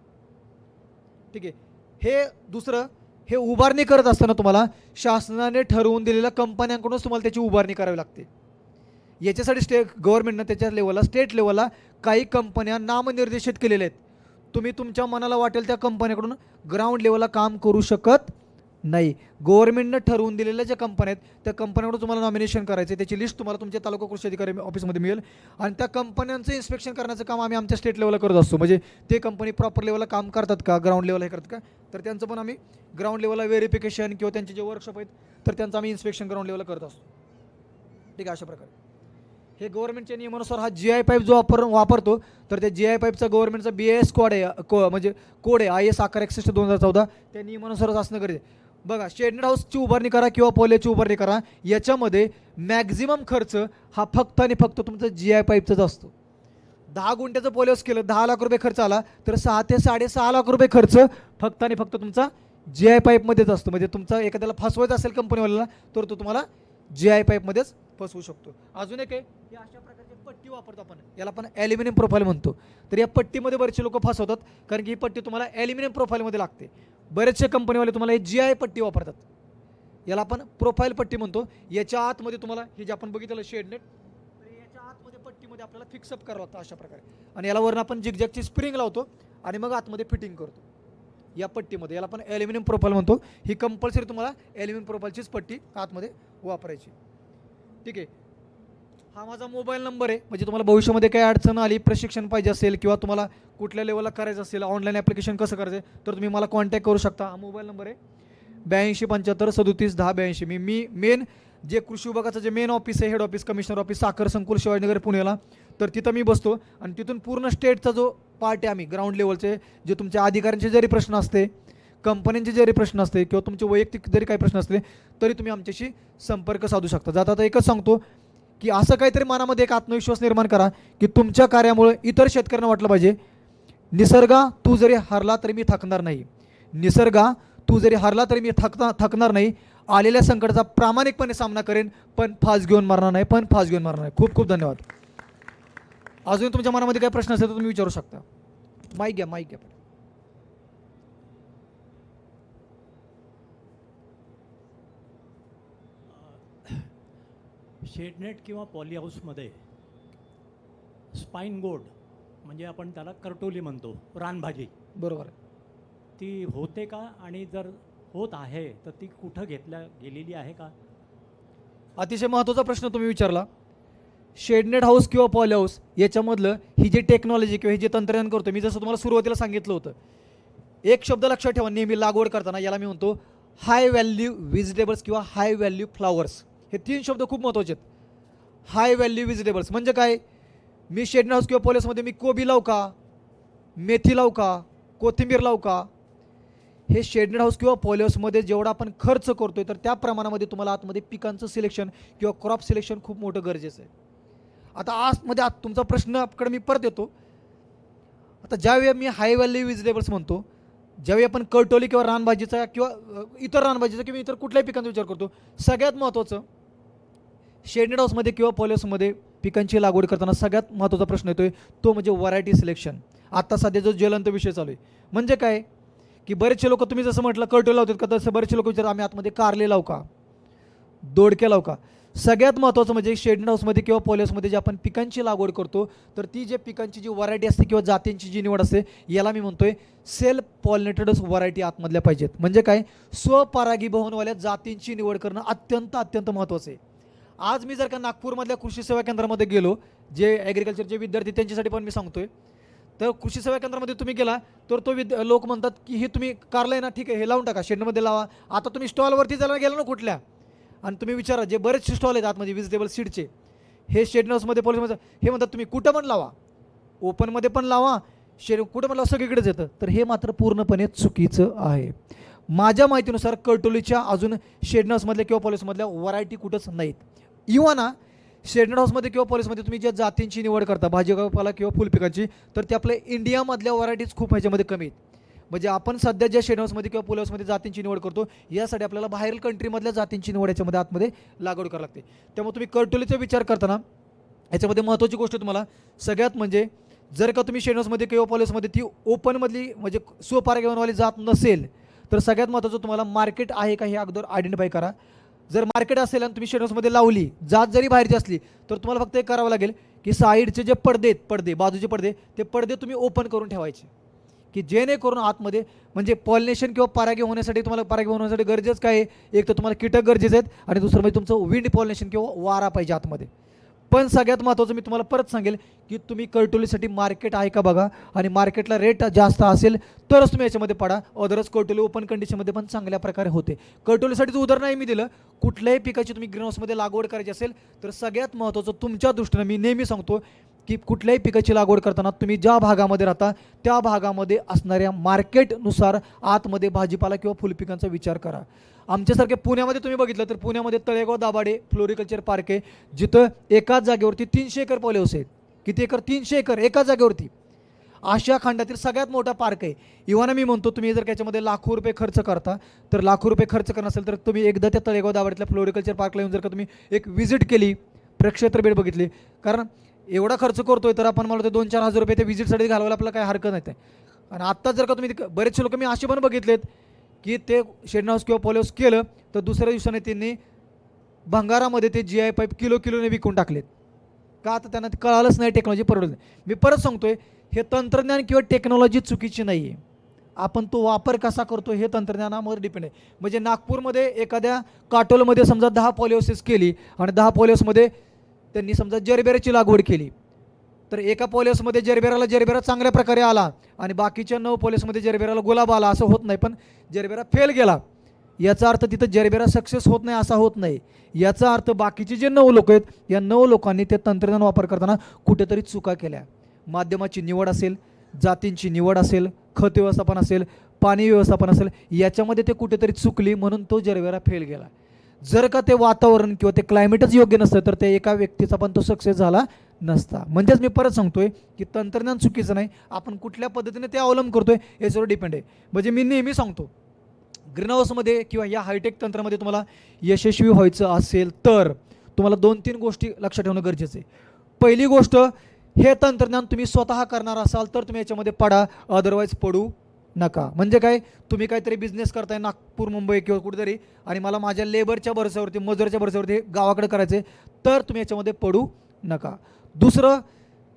ठीक आहे. हे दुसरं, हे उभारणी करत असताना तुम्हाला शासनाने ठरवून दिलेल्या कंपन्यांकडूनच तुम्हाला त्याची उभारणी करावी लागते. याच्यासाठी गव्हर्नमेंटनं त्याच्या लेवलला, स्टेट लेवलला काही कंपन्या नामनिर्देशित केलेल्या आहेत. तुम्ही तुमच्या मनाला वाटेल त्या कंपन्याकडून ग्राउंड लेवलला काम करू शकत नाही. गव्हर्नमेंटनं ठरवून दिलेल्या ज्या कंपन्या आहेत त्या कंपन्याकडून तुम्हाला नॉमिनेशन करायचं, त्याची लिस्ट तुम्हाला तुमच्या तालुका कृषी अधिकारी ऑफिसमध्ये मिळेल आणि त्या कंपन्यांचं इन्स्पेक्शन करण्याचं काम आम्ही आमच्या स्टेट लेवलला करत असतो. म्हणजे ते कंपनी प्रॉपर लेवलला काम करतात का, ग्राउंड लेवलला हे करतात का, तर त्यांचं पण आम्ही ग्राउंड लेवलला व्हेरिफिकेशन किंवा त्यांचे जे वर्कशॉप आहेत तर त्यांचं आम्ही इन्स्पेक्शन ग्राउंड लेवलला करत असतो. ठीक आहे. अशा प्रकारे हे गव्हर्नमेंटच्या नियमानुसार हा GI पाईप जो वापरतो तर त्या GI पाईपचा गव्हर्नमेंटचा BIS कोड आहे, म्हणजे कोड आहे IS 1161/2014, त्या नियमानुसारच असणं गरजेचं आहे. बघा, शेडनेट हाऊसची उभारणी करा किंवा पोलेची उभारणी करा, याच्यामध्ये मॅक्झिमम खर्च हा फक्त आणि फक्त तुमचा GI पाईपचाच असतो. 10 गुंठ्याचं पोलेस केलं, 10 लाख रुपये खर्च आला तर 6 ते 6.5 लाख रुपये खर्च फक्त आणि फक्त तुमचा GI पाईपमध्येच असतो. म्हणजे तुमचा एखाद्याला फसवायचा असेल कंपनीवाल्याला तर तो तुम्हाला GI पाईपमध्येच फसवू शकतो. अजून एक आहे, हे अशा प्रकारची पट्टी वापरतो आपण, याला आपण ॲल्युमिनियम प्रोफाईल म्हणतो. तर या पट्टीमध्ये बरेचसे लोक फसवतात, कारण की ही पट्टी तुम्हाला ॲल्युमिनियम प्रोफाईलमध्ये लागते. बरेचसे कंपनीवाले तुम्हाला हे GI पट्टी वापरतात, याला आपण प्रोफाईल पट्टी म्हणतो. याच्या आतमध्ये तुम्हाला हे जे आपण बघितलं शेडनेट, तर याच्या आतमध्ये पट्टीमध्ये आपल्याला फिक्सअप करावं लागतं अशा प्रकारे, आणि याला वरून आपण जिगजॅगची स्प्रिंग लावतो आणि मग आतमध्ये फिटिंग करतो या पट्टीमध्ये. याला आपण ॲल्युमिनियम प्रोफाईल म्हणतो. ही कंपल्सरी तुम्हाला ॲल्युमिनियम प्रोफाईलचीच पट्टी आतमध्ये वापरायची. ठीक आहे. हा माझा मोबाईल नंबर आहे, म्हणजे तुम्हाला भविष्यामध्ये काही अडचण आली, प्रशिक्षण पाहिजे असेल किंवा तुम्हाला कुठल्या लेवलला करायचं असेल, ऑनलाईन ॲप्लिकेशन कसं करायचं तर तुम्ही मला कॉन्टॅक्ट करू शकता. हा मोबाईल नंबर आहे 8275371082. मी मेन जे कृषी विभागाचं जे मेन ऑफिस आहे, हेड ऑफिस, कमिशनर ऑफिस, साखर संकुल, शिवाजीनगर, पुण्याला, तर तिथं मी बसतो आणि तिथून पूर्ण स्टेटचा जो पार्ट आहे आम्ही ग्राउंड लेवलचे, जे तुमच्या अधिकाऱ्यांचे जरी प्रश्न असते, कंपन्यांचे जरी प्रश्न असते किंवा तुमचे वैयक्तिक जरी काही प्रश्न असले तरी तुम्ही आमच्याशी संपर्क साधू शकता. जाता एकच सांगतो की असं काहीतरी मनामध्ये एक आत्मविश्वास निर्माण करा की तुमच्या कार्यामुळे इतर शेतकऱ्यांना वाटलं पाहिजे, निसर्गा तू जरी हरला तरी मी थकणार नाही, निसर्गा तू जरी हरला तरी मी थकणार नाही, आलेल्या संकटाचा प्रामाणिकपणे सामना करेन, पण फास घेऊन मारणार नाही. खूप खूप धन्यवाद. अजून तुमच्या मनामध्ये काही प्रश्न असेल तर तुम्ही विचारू शकता. माईक घ्या. शेडनेट किंवा पॉली हाऊसमध्ये स्पाईन गोड, म्हणजे आपण त्याला करटोली म्हणतो, रानभाजी, बरोबर, ती होते का, आणि जर होत आहे तर ती कुठं गेलेली आहे का? अतिशय महत्त्वाचा प्रश्न तुम्ही विचारला. शेडनेट हाऊस किंवा पॉली हाऊस याच्यामधलं ही जी टेक्नॉलॉजी किंवा हे जे तंत्रज्ञान करतो, मी जसं तुम्हाला सुरुवातीला सांगितलं होतं, एक शब्द लक्षात ठेवा नेहमी लागवड करताना, याला मी म्हणतो हाय व्हॅल्यू व्हेजिटेबल्स किंवा हाय व्हॅल्यू फ्लॉवर्स. हे 3 शब्द खूप महत्त्वाचे आहेत. हाय व्हॅल्यू व्हेजिटेबल्स म्हणजे काय? मी शेडनेट हाऊस किंवा पॉली हाऊसमध्ये मी कोबी लावू का, मेथी लावू का, कोथिंबीर लावू का, हे शेडनेट हाऊस किंवा पॉली हाऊसमध्ये जेवढा आपण खर्च करतोय तर त्या प्रमाणामध्ये तुम्हाला आतमध्ये पिकांचं सिलेक्शन किंवा क्रॉप सिलेक्शन खूप मोठं गरजेचं आहे. आता तुमचा प्रश्नाकडे मी परत येतो. आता ज्यावेळी मी हाय व्हॅल्यू व्हेजिटेबल्स म्हणतो, ज्यावेळी आपण करटोली किंवा रानभाजीचा किंवा इतर रानभाजीचा किंवा इतर कुठल्याही पिकांचा विचार करतो, सगळ्यात महत्त्वाचं शेडनेट हाऊसमध्ये किंवा पॉली हाऊसमध्ये पिकांची लागवड करताना सगळ्यात महत्त्वाचा प्रश्न येतोय तो म्हणजे व्हरायटी सिलेक्शन. आता सध्या जो ज्वलंत विषय चालू आहे म्हणजे काय की बरेचसे लोक, तुम्ही जसं म्हटलं करटोली लावतात का, तसं बरेचसे लोक विचारतात आम्ही आतमध्ये कारले लावू का, दोडके लावू का. सगळ्यात महत्त्वाचं म्हणजे शेड हाऊसमध्ये किंवा पॉलिहाऊसमध्ये जे आपण पिकांची लागवड करतो, तर ती जे पिकांची जी व्हरायटी असते किंवा जातींची जी निवड असते, याला मी म्हणतोय सेल्फ पॉलिनेटेडच व्हरायटी आतमधल्या पाहिजेत. म्हणजे काय, स्वपरागीभवनवाल्या जातींची निवड करणं अत्यंत अत्यंत महत्त्वाचं आहे. आज मी जर का नागपूरमधल्या कृषी सेवा केंद्रामध्ये गेलो, जे ॲग्रिकल्चरचे विद्यार्थी त्यांच्यासाठी पण मी सांगतोय, तर कृषी सेवा केंद्रामध्ये तुम्ही गेला तर तो लोक म्हणतात की हे तुम्ही कारलं आहे ना, ठीक आहे, हे लावून टाका, शेडमध्ये लावा. आता तुम्ही स्टॉलवरती जरा गेला ना कुठल्या, आणि तुम्ही विचारा, जे बरेचसे स्टॉल आहेत आतमध्ये व्हेजिटेबल सीडचे, हे शेड हाऊसमध्ये पॉलिसमध्ये हे म्हणतात तुम्ही कुठं पण लावा, ओपनमध्ये पण लावा, कुठं पण लावा, सगळीकडेच येतं. तर हे मात्र पूर्णपणे चुकीचं आहे. माझ्या माहितीनुसार करटोलीच्या अजून शेड हाऊसमधल्या किंवा पॉलिसमधल्या व्हरायटी कुठंच नाहीत. इव्हन ना शेड हाऊसमध्ये किंवा पॉलिसमध्ये तुम्ही ज्या जातींची निवड करता भाजीपाला किंवा फुलपिकांची, तर ते आपल्या इंडियामधल्या व्हरायटीज खूप ह्याच्यामध्ये कमी आहेत. म्हणजे आपण सध्या ज्या शेड हाऊसमध्ये किंवा पॉली हाऊसमध्ये जातींची निवड करतो, यासाठी आपल्याला बाहेरील कंट्रीमधल्या जातींची निवड याच्यामध्ये आतमध्ये लागवड करावी लागते. त्यामुळे तुम्ही करटोलीचा विचार करताना याच्यामध्ये महत्त्वाची गोष्ट तुम्हाला सगळ्यात म्हणजे, जर का तुम्ही शेड हाऊसमध्ये किंवा पॉली हाऊसमध्ये ती ओपनमधली म्हणजे स्वपरागीभवनवाली जात नसेल, तर सगळ्यात महत्त्वाचं तुम्हाला मार्केट आहे का हे अगोदर आयडेंटिफाय करा. जर मार्केट असेल आणि तुम्ही शेड हाऊसमध्ये लावली, जात जरी बाहेरची असली, तर तुम्हाला फक्त एक करावं लागेल की साईडचे जे पडदे आहेत, बाजूचे पडदे, ते पडदे तुम्ही ओपन करून ठेवायचे, की जेणेकरून आतमध्ये म्हणजे पॉलिनेशन किंवा परागी होण्यासाठी तुम्हाला परागी होण्यासाठी गरजेचं काय आहे, एक तर तुम्हाला कीटक गरजेचे आहेत आणि दुसरं म्हणजे तुमचं विंड पॉलिनेशन किंवा वारा पाहिजे आतमध्ये. पण सगळ्यात महत्त्वाचं मी तुम्हाला परत सांगेल की तुम्ही करटोलीसाठी मार्केट आहे का बघा, आणि मार्केटला रेट जास्त असेल तरच तुम्ही याच्यामध्ये पडा. अदरच करटोली ओपन कंडिशनमध्ये पण चांगल्या प्रकारे होते. करटोलीसाठीचं उदाहरण आहे मी दिलं. कुठल्याही पिकाची तुम्ही ग्रीनहाऊसमध्ये लागवड करायची असेल तर सगळ्यात महत्त्वाचं तुमच्या दृष्टीनं मी नेहमी सांगतो की कुठल्याही पिकाची लागवड करताना तुम्ही ज्या भागामध्ये राहता त्या भागामध्ये असणाऱ्या मार्केटनुसार आतमध्ये भाजीपाला किंवा फुलपिकांचा विचार करा. आमच्यासारखे पुण्यामध्ये तुम्ही बघितलं तर पुण्यामध्ये तळेगाव दाभाडे फ्लोरिकल्चर पार्क आहे, जिथं एकाच जागेवरती 300 एकर पॉली हाऊस आहेत. किती एकर? 300 एकर एकाच जागेवरती. आशिया खंडातील सगळ्यात मोठा पार्क आहे. इव्हन मी म्हणतो तुम्ही जर त्याच्यामध्ये लाखो रुपये खर्च करता, तर लाखो रुपये खर्च करणार असेल तर तुम्ही एकदा त्या तळेगाव दाभाडेतल्या फ्लोरिकल्चर पार्कला येऊन जर का तुम्ही एक व्हिजिट केली, प्रक्षेत्र भेट बघितली, कारण एवढा खर्च करतोय तर आपण मला ते 2-4 हजार रुपये त्या व्हिजिटसाठी घालवायला आपल्याला काय हरकत नाही. आणि आत्ता जर का तुम्ही बरेचसे लोक मी असे पण बघितलेत की ते शेड हाऊस किंवा पॉली हाऊस केलं तर दुसऱ्या दिवसाने त्यांनी भंगारामध्ये ते GI पाईप किलोने विकून टाकलेत. का? तर त्यांना ते कळालंच नाही, टेक्नॉलॉजी परवडत नाही. मी परत सांगतोय, हे तंत्रज्ञान किंवा टेक्नॉलॉजी चुकीची नाही आहे, आपण तो वापर कसा करतो हे तंत्रज्ञानावर डिपेंड आहे. म्हणजे नागपूरमध्ये एखाद्या काटोलमध्ये समजा 10 पॉली हाऊसेस केली आणि 10 पॉली हाऊसमध्ये त्यांनी समजा जरबेराची लागवड केली, तर एका पॉली हाऊसमध्ये जरबेरा चांगल्या प्रकारे आला आणि बाकीच्या 9 पॉली हाऊसमध्ये जरबेराला गुलाब आला, असं होत नाही. पण जरबेरा फेल गेला, याचा अर्थ तिथं जरबेरा सक्सेस होत नाही असा होत नाही. याचा अर्थ बाकीचे जे 9 लोक आहेत, या 9 लोकांनी ते तंत्रज्ञान वापर करताना कुठेतरी चुका केल्या. माध्यमाची निवड असेल, जातींची निवड असेल, खत व्यवस्थापन असेल, पाणी व्यवस्थापन असेल, याच्यामध्ये ते कुठेतरी चुकली म्हणून तो जरबेरा फेल गेला. जर का ते वातावरण किंवा ते क्लायमेटच योग्य नसतं तर त्या एका व्यक्तीचा पण तो सक्सेस झाला नसता. म्हणजेच मी परत सांगतोय की तंत्रज्ञान चुकीचं नाही, आपण कुठल्या पद्धतीने ते अवलंब करतोय याच्यावर डिपेंड आहे. म्हणजे मी नेहमी सांगतो, ग्रीनहाऊसमध्ये किंवा या हायटेक तंत्रामध्ये तुम्हाला यशस्वी व्हायचं असेल तर तुम्हाला 2-3 गोष्टी लक्षात ठेवणं गरजेचं आहे. पहिली गोष्ट, हे तंत्रज्ञान तुम्ही स्वतः करणार असाल तर तुम्ही याच्यामध्ये पडा, अदरवाईज पडू नका. म्हणजे काय, तुम्ही काहीतरी बिझनेस करताय नागपूर, मुंबई किंवा कुठेतरी, आणि मला माझ्या लेबरच्या भरसावरती, मजुराच्या भरसावरती गावाकडे करायचे, तर तुम्ही याच्यामध्ये पडू नका. दुसरं,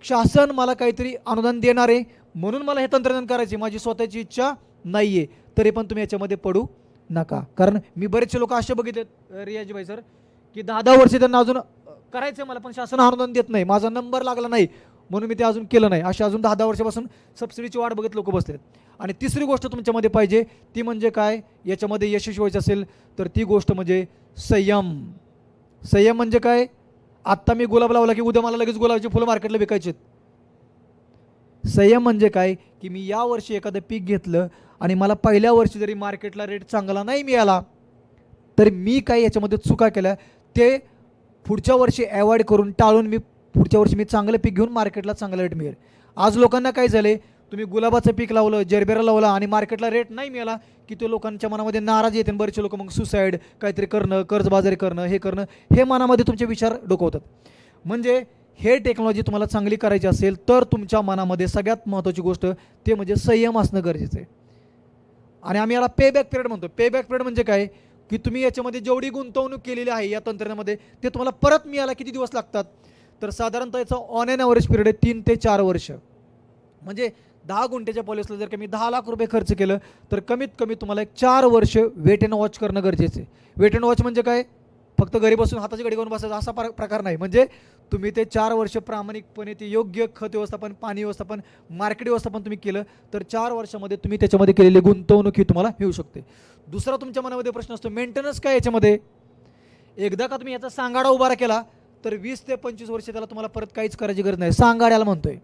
शासन मला काहीतरी अनुदान देणार आहे म्हणून मला हे तंत्रज्ञान करायचे, माझी स्वतःची इच्छा नाही आहे, तरी पण तुम्ही याच्यामध्ये पडू नका. कारण मी बरेचसे लोक असे बघितलेत रियाजीभाई सर, की 10-10 वर्ष त्यांना अजून करायचं आहे मला, पण शासन अनुदान देत नाही, माझा नंबर लागला नाही म्हणून मी ते अजून केलं नाही, असे अजून 10-10 वर्षापासून सबसिडीची वाट बघत लोक बसलेत. आणि तिसरी गोष्ट तुमच्यामध्ये पाहिजे ती म्हणजे काय, याच्यामध्ये यशस्वी व्हायचं असेल तर ती गोष्ट म्हणजे संयम. संयम म्हणजे काय, आत्ता मी गुलाब लावला की उद्या मला लगेच गुलाबाची फुलं मार्केटला विकायची आहेत. संयम म्हणजे काय, की मी या वर्षी एखादं पीक घेतलं आणि मला पहिल्या वर्षी जरी मार्केटला रेट चांगला नाही मिळाला तर मी काय याच्यामध्ये चुका केल्या ते पुढच्या वर्षी अवॉइड करून टाळून मी पुढच्या वर्षी मी चांगलं पीक घेऊन मार्केटला चांगला रेट मिळेल. आज लोकांना काय झाले, तुम्ही गुलाबाचं पीक लावलं, जरबेरा लावला आणि मार्केटला रेट नाही मिळाला की ते लोकांच्या मनामध्ये नाराज येते. बरेचसे लोक मग सुसाईड, काहीतरी करणं, कर्जबाजारी करणं, हे करणं, हे मनामध्ये तुमचे विचार डोकवतात. म्हणजे हे टेक्नॉलॉजी तुम्हाला चांगली करायची असेल तर तुमच्या मनामध्ये सगळ्यात महत्त्वाची गोष्ट ते म्हणजे संयम असणं गरजेचं आहे. आणि आम्ही याला पे बॅक पिरियड म्हणतो. पे बॅक पिरियड म्हणजे काय, की तुम्ही याच्यामध्ये जेवढी गुंतवणूक केलेली आहे या तंत्रज्ञानामध्ये ते तुम्हाला परत मिळायला किती दिवस लागतात, तर साधारणतः याचा ऑन एन ॲव्हरेज पिरियड आहे 3 ते 4 वर्ष. म्हणजे 10 गुंठ्याच्या पॉलिसीला जर कमी 10 लाख रुपये खर्च केलं तर कमीत कमी तुम्हाला एक 4 वर्ष वेट अँड वॉच करणं गरजेचं आहे. वेट अँड वॉच म्हणजे काय, फक्त घरी बसून हाताची घडी करून बसायचं असा प्रकार नाही. म्हणजे तुम्ही ते 4 वर्ष प्रामाणिकपणे ते योग्य खत व्यवस्थापन, पाणी व्यवस्थापन, मार्केट व्यवस्थापन तुम्ही केलं तर 4 वर्षामध्ये तुम्ही त्याच्यामध्ये केलेली गुंतवणूक ही तुम्हाला मिळू शकते. दुसरा तुमच्या मनामध्ये प्रश्न असतो, मेंटेनन्स काय याच्यामध्ये. एकदा का तुम्ही याचा सांगाडा उभारा केला तर 20 ते 25 वर्ष त्याला तुम्हाला परत काहीच करायची गरज नाही, सांगाड्याला म्हणतोय.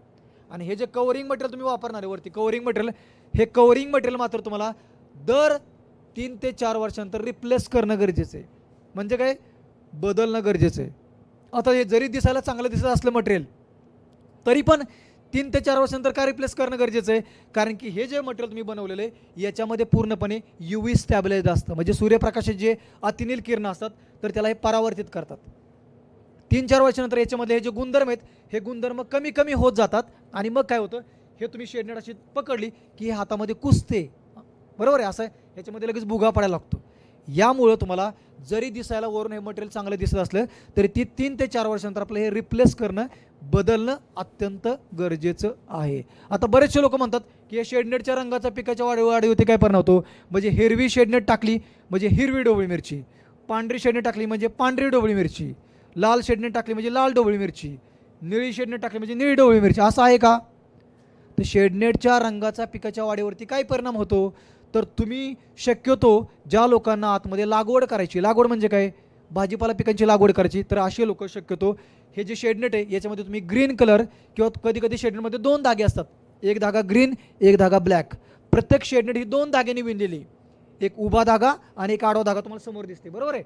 आणि हे जे कवरिंग मटेरियल तुम्ही वापरणार आहे वरती कवरिंग मटेरियल, हे कवरिंग मटेरियल मात्र तुम्हाला दर 3 ते 4 वर्षांतर रिप्लेस करणं गरजेचं आहे. म्हणजे काय, बदलणं गरजेचं आहे. आता हे जरी दिसायला चांगलं दिसत असलं मटेरियल तरी पण 3 ते 4 वर्षांतर का रिप्लेस करणं गरजेचं आहे, कारण की हे जे मटेरियल तुम्ही बनवलेलं आहे याच्यामध्ये पूर्णपणे UV स्टॅबिलाइज असतं. म्हणजे सूर्यप्रकाशाचे जे अतिनील किरणं असतात तर त्याला हे परावर्तित करतात. 3-4 वर्षानंतर याच्यामध्ये हे जे गुणधर्म आहेत हे गुणधर्म कमी कमी होत जातात आणि मग काय होतं, हे तुम्ही शेडनेट अशी पकडली की हे हातामध्ये कुसते, बरोबर आहे. असं याच्यामध्ये लगेच भुगा पडायला लागतो. यामुळं तुम्हाला जरी दिसायला वरून हे मटेरियल चांगलं दिसत असलं तरी 3 ते 4 वर्षानंतर आपलं हे रिप्लेस करणं, बदलणं अत्यंत गरजेचं आहे. आता बरेचसे लोक म्हणतात की या शेडनेटच्या रंगाचा पिकाच्या वाढीवरती काय परिणाम होतो. म्हणजे हिरवी शेडनेट टाकली म्हणजे हिरवी ढोबळी मिरची, पांढरी शेडनेट टाकली म्हणजे पांढरी ढोबळी मिरची, लाल शेडनेट टाकली म्हणजे लाल ढोबळी मिरची, निळी शेडनेट टाकली म्हणजे निळी ढोबळी मिरची. असं आहे का. तर शेडनेटच्या रंगाचा पिकाच्या वाढीवरती काय परिणाम होतो, तर तुम्ही शक्यतो ज्या लोकांना आतमध्ये लागवड करायची, लागवड म्हणजे काय, भाजीपाला पिकांची लागवड करायची, तर असे लोक शक्यतो हे जे शेडनेट आहे याच्यामध्ये तुम्ही ग्रीन कलर किंवा कधी कधी शेडनेटमध्ये 2 धागे असतात, एक धागा ग्रीन एक धागा ब्लॅक. प्रत्येक शेडनेट ही 2 धाग्यांनी विणलेली, एक उभा धागा आणि एक आडवा धागा तुम्हाला समोर दिसते, बरोबर आहे.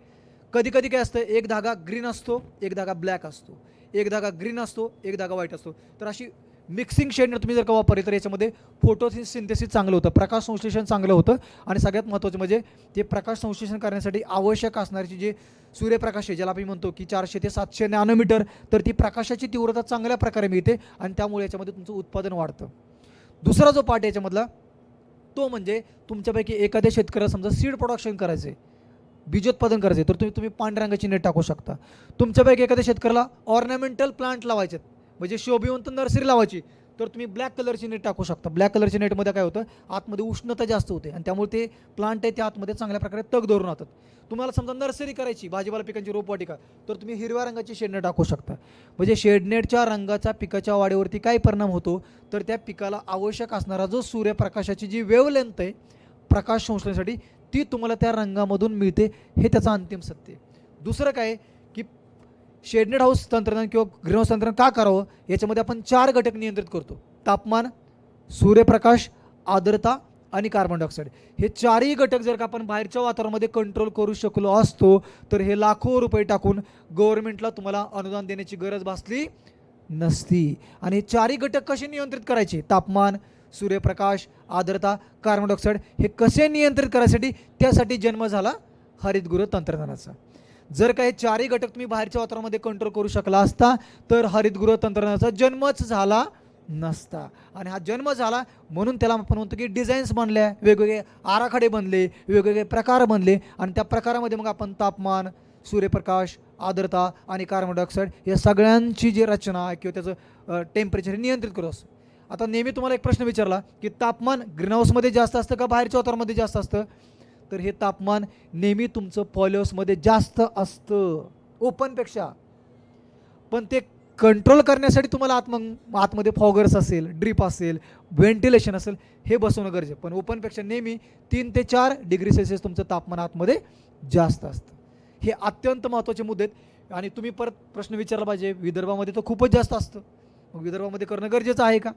कधी कधी काय असतं, एक धागा ग्रीन असतो एक धागा ब्लॅक असतो, एक धागा ग्रीन असतो एक धागा व्हाईट असतो. तर अशी मिक्सिंग शेडनेट तुम्ही जर का वापरली तर याच्यामध्ये फोटोसिंथेसिस चांगलं होतं, प्रकाश संश्लेषण चांगलं होतं. आणि सगळ्यात महत्त्वाचं म्हणजे ते प्रकाश संश्लेषण करण्यासाठी आवश्यक असणारी जे सूर्यप्रकाश आहे ज्याला आपण म्हणतो की 400 ते 700 नॅनोमीटर, तर ती प्रकाशाची तीव्रता चांगल्या प्रकारे मिळते आणि त्यामुळे याच्यामध्ये तुमचं उत्पादन वाढतं. दुसरा जो पार्ट याच्यामधला तो म्हणजे तुमच्यापैकी एखाद्या शेतकऱ्याला समजा सीड प्रोडक्शन करायचं आहे, बीजोत्पादन करायचे, तर तुम्ही पांढऱ्या रंगाची नेट टाकू शकता. तुमच्यापैकी एखाद्या शेतकऱ्याला ऑर्नामेंटल प्लांट लावायचे म्हणजे शोभिवंत नर्सरी लावायची, तर तुम्ही ब्लॅक कलरची नेट टाकू शकता. ब्लॅक कलरच्या नेटमध्ये काय होतं, आतमध्ये उष्णता जास्त होते आणि त्यामुळे ते प्लांट आहे ते आतमध्ये चांगल्या प्रकारे तग धरून राहतात. तुम्हाला समजा नर्सरी करायची भाजीपाला पिकांची रोपवाटिका, तर तुम्ही हिरव्या रंगाची शेडनेट टाकू शकता. म्हणजे शेडनेटच्या रंगाचा पिकाच्या वाढीवरती काय परिणाम होतो, तर त्या पिकाला आवश्यक असणारा जो सूर्यप्रकाशाची जी वेव्हलेंथ आहे प्रकाश संश्लेषणासाठी ती तुम्हाला त्या रंगामधून मिळते, हे त्याचं अंतिम सत्य आहे. दुसरं काय की शेडनेट हाऊस तंत्रज्ञान किंवा ग्रीनहाऊस तंत्रज्ञान का करावं, याच्यामध्ये आपण 4 घटक नियंत्रित करतो, तापमान, सूर्यप्रकाश, आर्द्रता आणि कार्बन डायऑक्साईड. हे 4ही घटक जर का आपण बाहेरच्या वातावरणामध्ये कंट्रोल करू शकलो असतो तर हे लाखो रुपये टाकून गव्हर्नमेंटला तुम्हाला अनुदान देण्याची गरज भासली नसती. आणि हे 4ही घटक कसे नियंत्रित करायचे, तापमान, सूर्यप्रकाश, आर्द्रता, कार्बन डायऑक्साईड, हे कसे नियंत्रित करायसाठी, त्यासाठी जन्म झाला हरितगृह तंत्रज्ञानाचा. जर का हे 4ही घटक तुम्ही बाहेरच्या वातावरणामध्ये कंट्रोल करू शकला असता तर हरितगृह तंत्रज्ञानाचा जन्मच झाला नसता. आणि हा जन्म झाला म्हणून त्याला आपण म्हणतो की डिझाईन्स बनल्या, वेगवेगळे आराखडे बनले, वेगवेगळे प्रकार बनले आणि त्या प्रकारामध्ये मग आपण तापमान, सूर्यप्रकाश, आर्द्रता आणि कार्बन डायऑक्साईड या सगळ्यांची जी रचना आहे किंवा त्याचं टेम्परेचर नियंत्रित करत असतो. आता नेहमी तुम्हाला एक प्रश्न विचारला की तापमान ग्रीनहाऊसमध्ये जास्त असतं का बाहेरच्या वातावरणामध्ये जास्त असतं, तर हे तापमान नेहमी तुमचं पॉलिहाऊसमध्ये जास्त असतं ओपनपेक्षा. पण ते कंट्रोल करण्यासाठी तुम्हाला आतमध्ये फॉगर्स असेल, ड्रीप असेल, व्हेंटिलेशन असेल, हे बसवणं गरजेचं. पण ओपनपेक्षा नेहमी 3 ते 4 डिग्री सेल्सिअस तुमचं तापमान आतमध्ये जास्त असतं. हे अत्यंत महत्त्वाचे मुद्दे आहेत. आणि तुम्ही परत प्रश्न विचारला पाहिजे, विदर्भामध्ये तर खूपच जास्त असतं, मग विदर्भामध्ये करणं गरजेचं आहे का.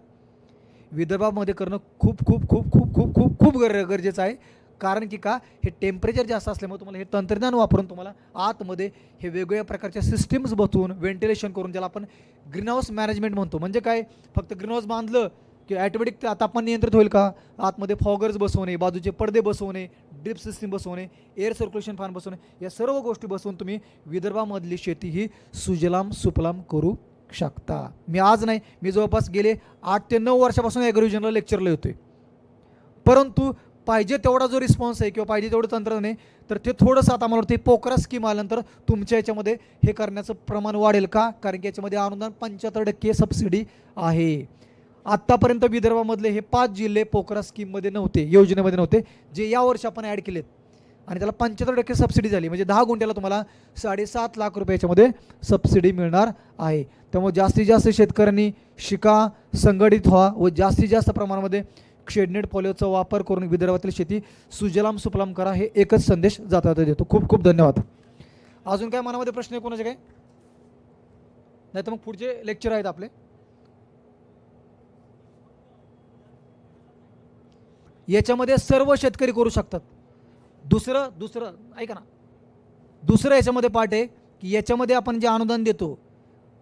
विदर्भामध्ये करणं खूप खूप खूप खूप खूप खूप खूप गरजेचं आहे. कारण की का, हे टेम्परेचर जास्त असल्यामुळे तुम्हाला हे तंत्रज्ञान वापरून तुम्हाला आतमध्ये हे वेगवेगळ्या प्रकारच्या सिस्टीम्स बसवून व्हेंटिलेशन करून, ज्याला आपण ग्रीनहाऊस मॅनेजमेंट म्हणतो. म्हणजे काय, फक्त ग्रीनहाऊस बांधलं की ॲटोमॅटिक तापमान नियंत्रित होईल का, आतमध्ये फॉगर्स बसवणे, बाजूचे पडदे बसवणे, ड्रिप सिस्टीम बसवणे, एअर सर्क्युलेशन फॅन बसवणे, या सर्व गोष्टी बसवून तुम्ही विदर्भामधली शेती ही सुजलाम सुफलाम करू शकता. मी आज नाही, मी जवळपास गेले 8 ते 9 वर्षापासून ॲग्रोव्हिजनला लेक्चरला येतोय, परंतु पाहिजे तेवढा जो रिस्पॉन्स आहे किंवा पाहिजे तेवढं तंत्रज्ञान आहे तर ते थोडंसं आता मला वाटतं पोकरा स्कीम आल्यानंतर तुमच्या याच्यामध्ये हे करण्याचं प्रमाण वाढेल का, कारण की याच्यामध्ये अनुदान 75% सबसिडी आहे. आत्तापर्यंत विदर्भामधले हे 5 जिल्हे पोकरा स्कीममध्ये नव्हते, योजनेमध्ये नव्हते, जे यावर्षी आपण ॲड केलेत आणि त्याला 75% सबसिडी झाली. म्हणजे 10 गुंठ्याला तुम्हाला 7.5 लाख रुपयाच्यामध्ये सबसिडी मिळणार आहे. त्यामुळे जास्तीत जास्त शेतकऱ्यांनी शिका, संघटित व्हा व जास्तीत जास्त प्रमाणामध्ये शेडनेट पॉलिओचा वापर करून विदर्भातील शेती सुजलाम सुफलाम करा, हे एकच संदेश जाता देतो. खूप खूप धन्यवाद. अजून काय मनामध्ये प्रश्न आहे कोणाचे काय? नाही तर मग पुढचे लेक्चर आहेत आपले. याच्यामध्ये सर्व शेतकरी करू शकतात. दुसरं ऐका ना, दुसरं याच्यामध्ये पार्ट आहे की याच्यामध्ये आपण जे अनुदान देतो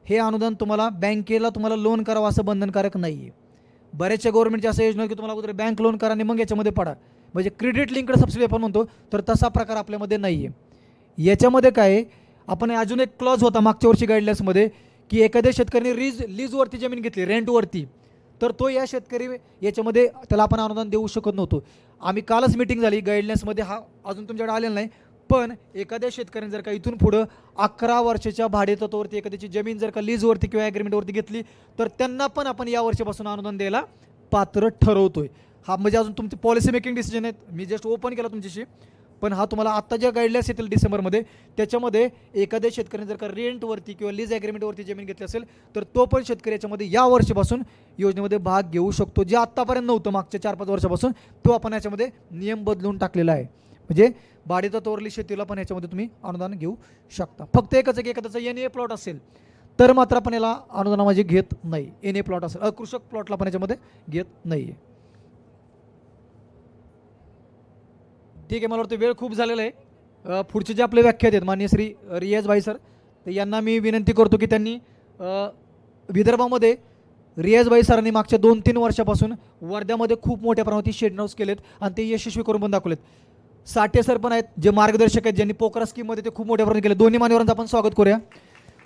हे अनुदान तुम्हाला बँकेला तुम्हाला लोन करावं असं बंधनकारक नाही आहे. बऱ्याचशा गव्हर्नमेंटच्या असं योजना की तुम्हाला अगोदर बँक लोन करा आणि मग याच्यामध्ये पडा, म्हणजे क्रेडिट लिंक्ड सबसिडी आपण म्हणतो, तर तसा प्रकार आपल्यामध्ये नाही आहे. याच्यामध्ये काय आहे, आपण अजून एक क्लॉज होता मागच्या वर्षी गाईडलाईन्समध्ये की एखाद्या शेतकऱ्याने लीजवरती जमीन घेतली, रेंटवरती, तर तो या शेतकरी याच्यामध्ये त्याला आपण अनुदान देऊ शकत नव्हतो. आम्ही कालच मीटिंग झाली गाईडलाईन्समध्ये, हा अजून तुमच्याकडे आलेला नाही, पण एखाद्या शेतकऱ्याने जर का इथून पुढं 11 वर्षाच्या भाडेतत्वावरती एखाद्याची जमीन जर का लीजवरती किंवा ॲग्रीमेंटवरती घेतली तर त्यांना पण आपण या वर्षापासून अनुदान द्यायला पात्र ठरवतोय. हा म्हणजे अजून तुमचे पॉलिसी मेकिंग डिसिजन आहेत, मी जस्ट ओपन केला तुमच्याशी, पण हा तुम्हाला आत्ता ज्या गाईडलाईन्स येतील डिसेंबरमध्ये त्याच्यामध्ये एखाद्या शेतकऱ्याने जर का रेंटवरती किंवा लीज ॲग्रीमेंटवरती जमीन घेतली असेल तर तो पण शेतकरी याच्यामध्ये या वर्षापासून योजनेमध्ये भाग घेऊ शकतो. जे आत्तापर्यंत नव्हतं मागच्या 4-5 वर्षापासून, तो आपण याच्यामध्ये नियम बदलून टाकलेला आहे. म्हणजे भाडेतत्वावरली शेतीला पण याच्यामध्ये तुम्ही अनुदान घेऊ शकता. फक्त एकच आहे की एखाद्याचा NA प्लॉट असेल तर मात्र आपण याला अनुदानामध्ये घेत नाही. NA प्लॉट असेल, अकृषक प्लॉटला पण याच्यामध्ये घेत नाही आहे. ठीक आहे, मला वाटतं वेळ खूप झालेला आहे. पुढचे जे आपले व्याख्यात आहेत माननीय श्री रियाज भाई सर, तर यांना मी विनंती करतो की त्यांनी विदर्भामध्ये रियाज भाई सरांनी मागच्या 2-3 वर्षापासून वर्ध्यामध्ये खूप मोठ्या प्रमाणात शेड हाऊस केलेत आणि ते यशस्वी करून पण दाखवलेत. साठे सर पण आहेत जे मार्गदर्शक आहेत, ज्यांनी पोकरा स्कीममध्ये ते खूप मोठ्या प्रमाणात केले. दोन्ही मान्यवरांचं आपण स्वागत करूया.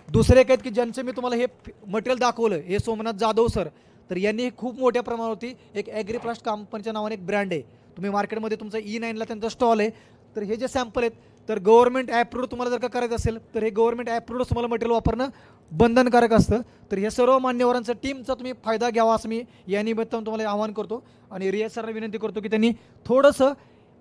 दुसरे एक आहेत की ज्यांचं मी तुम्हाला हे मटेरियल दाखवलं, हे सोमनाथ जाधव सर, तर यांनी खूप मोठ्या प्रमाणावरती एक ॲग्रीप्लास्ट कंपनीच्या नावाने एक ब्रँड आहे, तुम्ही मार्केटमध्ये तुमचा E9ला त्यांचा स्टॉल आहे. तर हे जे सॅम्पल आहेत तर गव्हर्नमेंट ॲप्रूव्ड तुम्हाला जर का करायचं असेल तर हे गव्हर्नमेंट ॲप्रूव्ड तुम्हाला मटेरियल वापरणं बंधनकारक असतं. तर हे सर्व मान्यवरांचा टीमचा तुम्ही फायदा घ्यावा असं मी या निमित्तानं तुम्हाला आवाहन करतो. आणि रियाज सरांना विनंती करतो की त्यांनी थोडंसं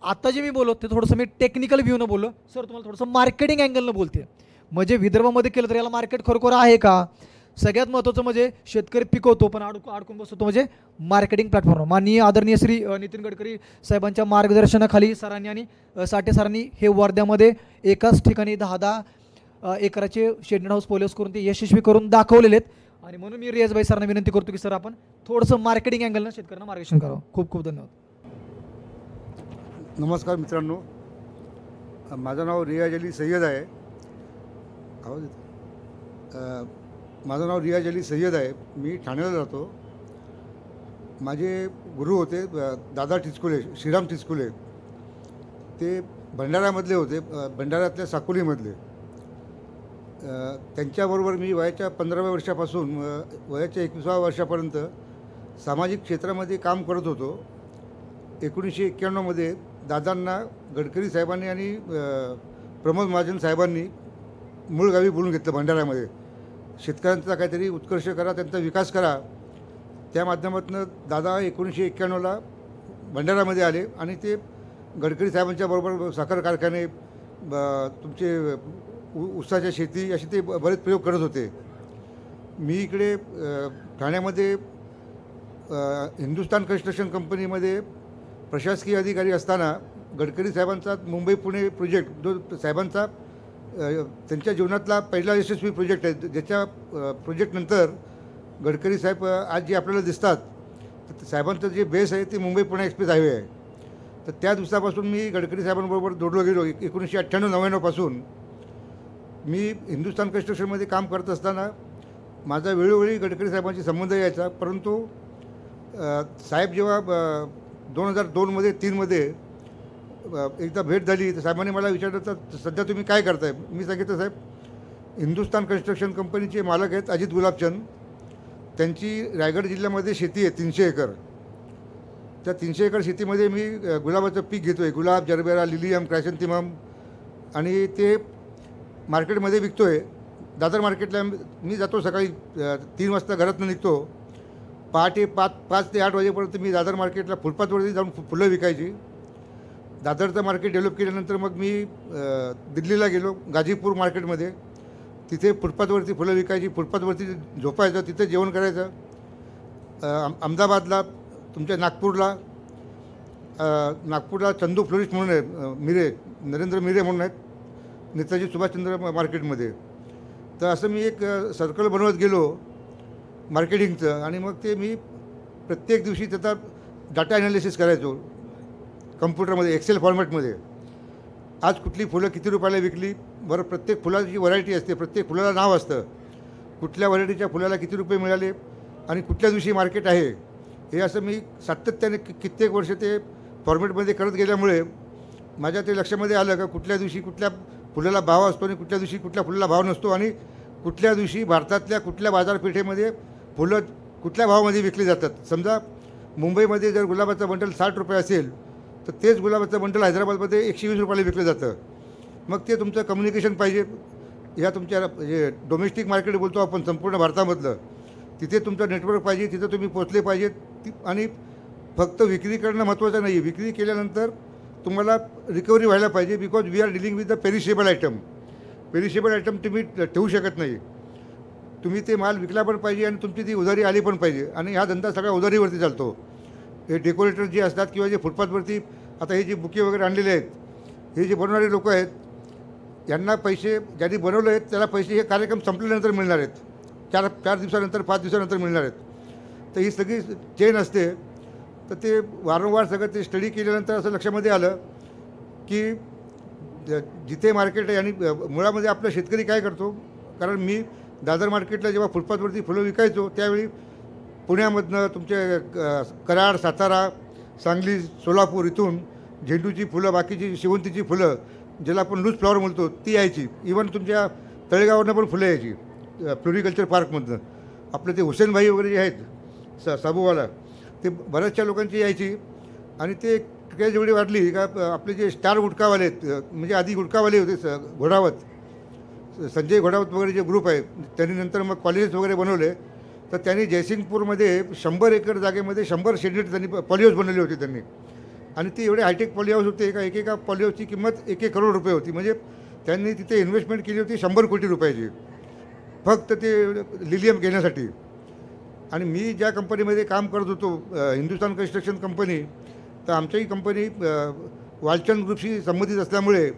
आता जे मी बोललो ते थोडंसं मी टेक्निकल व्ह्यूनं बोललो, सर तुम्हाला थोडंसं मार्केटिंग अँगलनं बोलते. म्हणजे विदर्भामध्ये केलं तर याला मार्केट खरोखर आहे का, सगळ्यात महत्त्वाचं म्हणजे शेतकरी पिकवतो पण अडकून बसतो, म्हणजे मार्केटिंग प्लॅटफॉर्म. माननीय आदरणीय श्री नितीन गडकरी साहेबांच्या मार्गदर्शनाखाली सरांनी आणि साठे सरांनी हे वर्ध्यामध्ये एकाच ठिकाणी 10-10 एकराचे शेड हाऊस पॉलिओस करून ते यशस्वी करून दाखवलेले आहेत. आणि म्हणून मी रियाजभाई सरांना विनंती करतो की सर आपण थोडंसं मार्केटिंग अँगलनं शेतकऱ्यांना मार्गदर्शन करावं. खूप खूप धन्यवाद. नमस्कार मित्रांनो, माझं नाव रियाज अली सय्यद आहे. आवाज येतो? माझं नाव रियाज अली सय्यद आहे. मी ठाण्याला राहतो. माझे गुरु होते दादा टिचकुले, श्रीराम टिचकुले. ते भंडाऱ्यामधले होते, भंडाऱ्यातल्या साकोलीमधले. त्यांच्याबरोबर मी वयाच्या 15व्या वर्षापासून वयाच्या 21व्या वर्षापर्यंत सामाजिक क्षेत्रामध्ये काम करत होतो. 1991मध्ये दादांना गडकरी साहेबांनी आणि प्रमोद महाजन साहेबांनी मूळ गावी बोलून घेतलं भंडाऱ्यामध्ये. शेतकऱ्यांचा काहीतरी उत्कर्ष करा, त्यांचा विकास करा. त्या माध्यमातून दादा 1991ला भंडाऱ्यामध्ये आले आणि ते गडकरी साहेबांच्या बरोबर साखर कारखाने, तुमचे ऊसाच्या शेती, असे ते बरेच प्रयोग करत होते. मी इकडे ठाण्यामध्ये हिंदुस्तान कन्स्ट्रक्शन कंपनीमध्ये प्रशासकीय अधिकारी असताना गडकरी साहेबांचा मुंबई पुणे प्रोजेक्ट, जो साहेबांचा त्यांच्या जीवनातला पहिला यशस्वी प्रोजेक्ट आहे, ज्याच्या प्रोजेक्टनंतर गडकरी साहेब आज जे आपल्याला दिसतात, तर साहेबांचं जे बेस आहे ते मुंबई पुणे एक्सप्रेस हायवे आहे. तर त्या दिवसापासून मी गडकरी साहेबांबरोबर जोडलो गेलो. 1998-99 मी हिंदुस्तान कन्स्ट्रक्शनमध्ये काम करत असताना माझा वेळोवेळी गडकरी साहेबांशी संबंध यायचा. परंतु साहेब जेव्हा 2002मध्ये 3मध्ये एकदा भेट झाली तर साहेबांनी मला विचारलं, तर सध्या तुम्ही काय करताय? मी सांगितलं, साहेब हिंदुस्तान कन्स्ट्रक्शन कंपनीचे मालक आहेत अजित गुलाबचंद. त्यांची रायगड जिल्ह्यामध्ये शेती आहे 300 एकर. त्या 300 एकर शेतीमध्ये मी गुलाबाचं पीक घेतो आहे. गुलाब, जरबेरा, लिलियम, क्रायसॅन्थेमम, आणि ते मार्केटमध्ये विकतो आहे. दादर मार्केटला मी जातो सकाळी 3 वाजता घरातून निघतो. पहाटे 5 ते 8 वाजेपर्यंत मी दादर मार्केटला फुटपाथवरती जाऊन फुलं विकायची. दादरचं मार्केट डेव्हलप केल्यानंतर मग मी दिल्लीला गेलो, गाझीपूर मार्केटमध्ये. तिथे फुटपाथवरती फुलं विकायची, फुटपाथवरती झोपायचं, तिथे जेवण करायचं. अहमदाबादला, तुमच्या नागपूरला चंदू फ्लोरिस्ट म्हणून आहे, नरेंद्र मिरे म्हणून आहेत, नेताजी सुभाषचंद्र मार्केटमध्ये. तर असं मी एक सर्कल बनवत गेलो मार्केटिंगचं, आणि मग ते मी प्रत्येक दिवशी त्याचा डाटा ॲनालिसिस करायचो कम्प्युटरमध्ये, एक्सेल फॉर्मॅटमध्ये. आज कुठली फुलं किती रुपयाला विकली, बरं प्रत्येक फुलाची व्हरायटी असते, प्रत्येक फुलाला नाव असतं, कुठल्या व्हरायटीच्या फुलाला किती रुपये मिळाले आणि कुठल्या दिवशी मार्केट आहे, हे असं मी सातत्याने कित्येक वर्ष ते फॉर्मॅटमध्ये करत गेल्यामुळे माझ्या ते लक्षामध्ये आलं का कुठल्या दिवशी कुठल्या फुलाला भाव असतो आणि कुठल्या दिवशी कुठल्या फुलाला भाव नसतो, आणि कुठल्या दिवशी भारतातल्या कुठल्या बाजारपेठेमध्ये फुलं कुठल्या भावामध्ये विकली जातात. समजा मुंबईमध्ये जर गुलाबाचं बंडल 60 रुपये असेल तर तेच गुलाबाचं बंडल हैदराबादमध्ये 120 रुपयाला विकलं जातं. मग ते तुमचं कम्युनिकेशन पाहिजे. ह्या तुमच्या जे डोमेस्टिक मार्केट बोलतो आपण संपूर्ण भारतामधलं, तिथे तुमचं नेटवर्क पाहिजे, तिथं तुम्ही पोचले पाहिजेत. आणि फक्त विक्री करणं महत्त्वाचं नाही, विक्री केल्यानंतर तुम्हाला रिकव्हरी व्हायला पाहिजे. Because we are dealing with the perishable item. Perishable item तुम्ही ठेवू शकत नाही. तुम्ही ते माल विकला पण पाहिजे आणि तुमची ती उधारी आली पण पाहिजे. आणि हा धंदा सगळा उधारीवरती चालतो. हे डेकोरेटर जे असतात किंवा जे फुटपाथवरती आता हे जे बुके वगैरे आणलेले आहेत, हे जे बनवणारे लोक आहेत, यांना पैसे ज्यांनी बनवले आहेत त्याला पैसे हे कार्यक्रम संपल्यानंतर मिळणार आहेत. 4 दिवसानंतर, 5 दिवसानंतर मिळणार आहेत. तर ही सगळी चेन असते. तर ते वारंवार सगळं ते स्टडी केल्यानंतर असं लक्षामध्ये आलं की जिथे मार्केट आहे, आणि मुळामध्ये आपला शेतकरी काय करतो, कारण मी दादर मार्केटला जेव्हा फुटपाथवरती फुलं विकायचो त्यावेळी पुण्यामधनं तुमचे कराड, सातारा, सांगली, सोलापूर इथून झेंडूची फुलं, बाकीची शेवंतीची फुलं, ज्याला आपण लूज फ्लॉवर म्हणतो, ती यायची. इवन तुमच्या तळेगाववरनं पण फुलं यायची, फ्लोरिकल्चर पार्कमधनं. आपलं ते हुसेनभाई वगैरे जे आहेत साबूवाला, ते बऱ्याचशा लोकांची यायची. आणि ते क्रेज एवढी वाढली का आपले जे स्टार गुटखावाले आहेत, म्हणजे आधी गुटखावाले होते घोडावत, संजय घोडावत वगैरे जे ग्रुप आहे, त्यांनी नंतर मग कॉलेजेस वगैरे बनवले. तर त्यांनी जयसिंगपूरमध्ये 100 एकर जागेमध्ये 100 शेडनेट त्यांनी पॉलिहाऊस बनवले होते त्यांनी. आणि ते एवढे हायटेक पॉलिहाऊस होते का एकेका पॉलिहाऊसची किंमत 1-1 करोड रुपये होती. म्हणजे त्यांनी तिथे इन्व्हेस्टमेंट केली होती 100 कोटी रुपयाची, फक्त ते लिलियम घेण्यासाठी. आणि मी ज्या कंपनीमध्ये काम करत होतो, हिंदुस्तान कन्स्ट्रक्शन कंपनी, तर आमच्याही कंपनी वालचंद ग्रुपशी संबंधित असल्यामुळे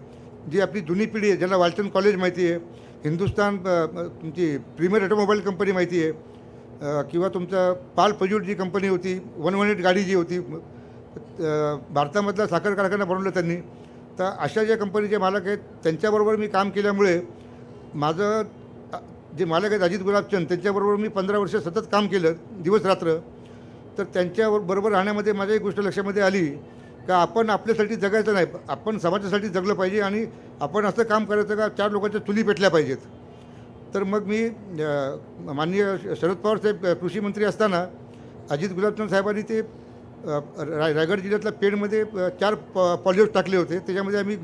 जी आपली जुनी पिढी आहे, ज्याला वालचंद कॉलेज माहिती आहे, हिंदुस्तान तुमची प्रीमियर ऑटोमोबाईल कंपनी माहिती आहे, किंवा तुमचं पाल पजूट जी कंपनी होती, 118 गाडी जी होती, भारतामधला साखर कारखाना बनवला त्यांनी. तर अशा ज्या कंपनीचे मालक आहेत त्यांच्याबरोबर मी काम केल्यामुळे माझं जे मालक आहेत अजित गुलाबचंद, त्यांच्याबरोबर मी 15 वर्ष सतत काम केलं, दिवस रात्र. तर त्यांच्याबरोबर राहण्यामध्ये माझ्या एक गोष्ट लक्षामध्ये आली का आपण आपल्यासाठी जगायचं नाही, आपण समाजासाठी जगलं पाहिजे. आणि आपण असं काम करायचं का 4 लोकांच्या चुली पेटल्या पाहिजेत. तर मग मी माननीय शरद पवार साहेब कृषी मंत्री असताना अजित गुलाबचंद साहेबांनी ते रायगड जिल्ह्यातल्या पेणमध्ये 4 पॉलिहाऊस टाकले होते. त्याच्यामध्ये आम्ही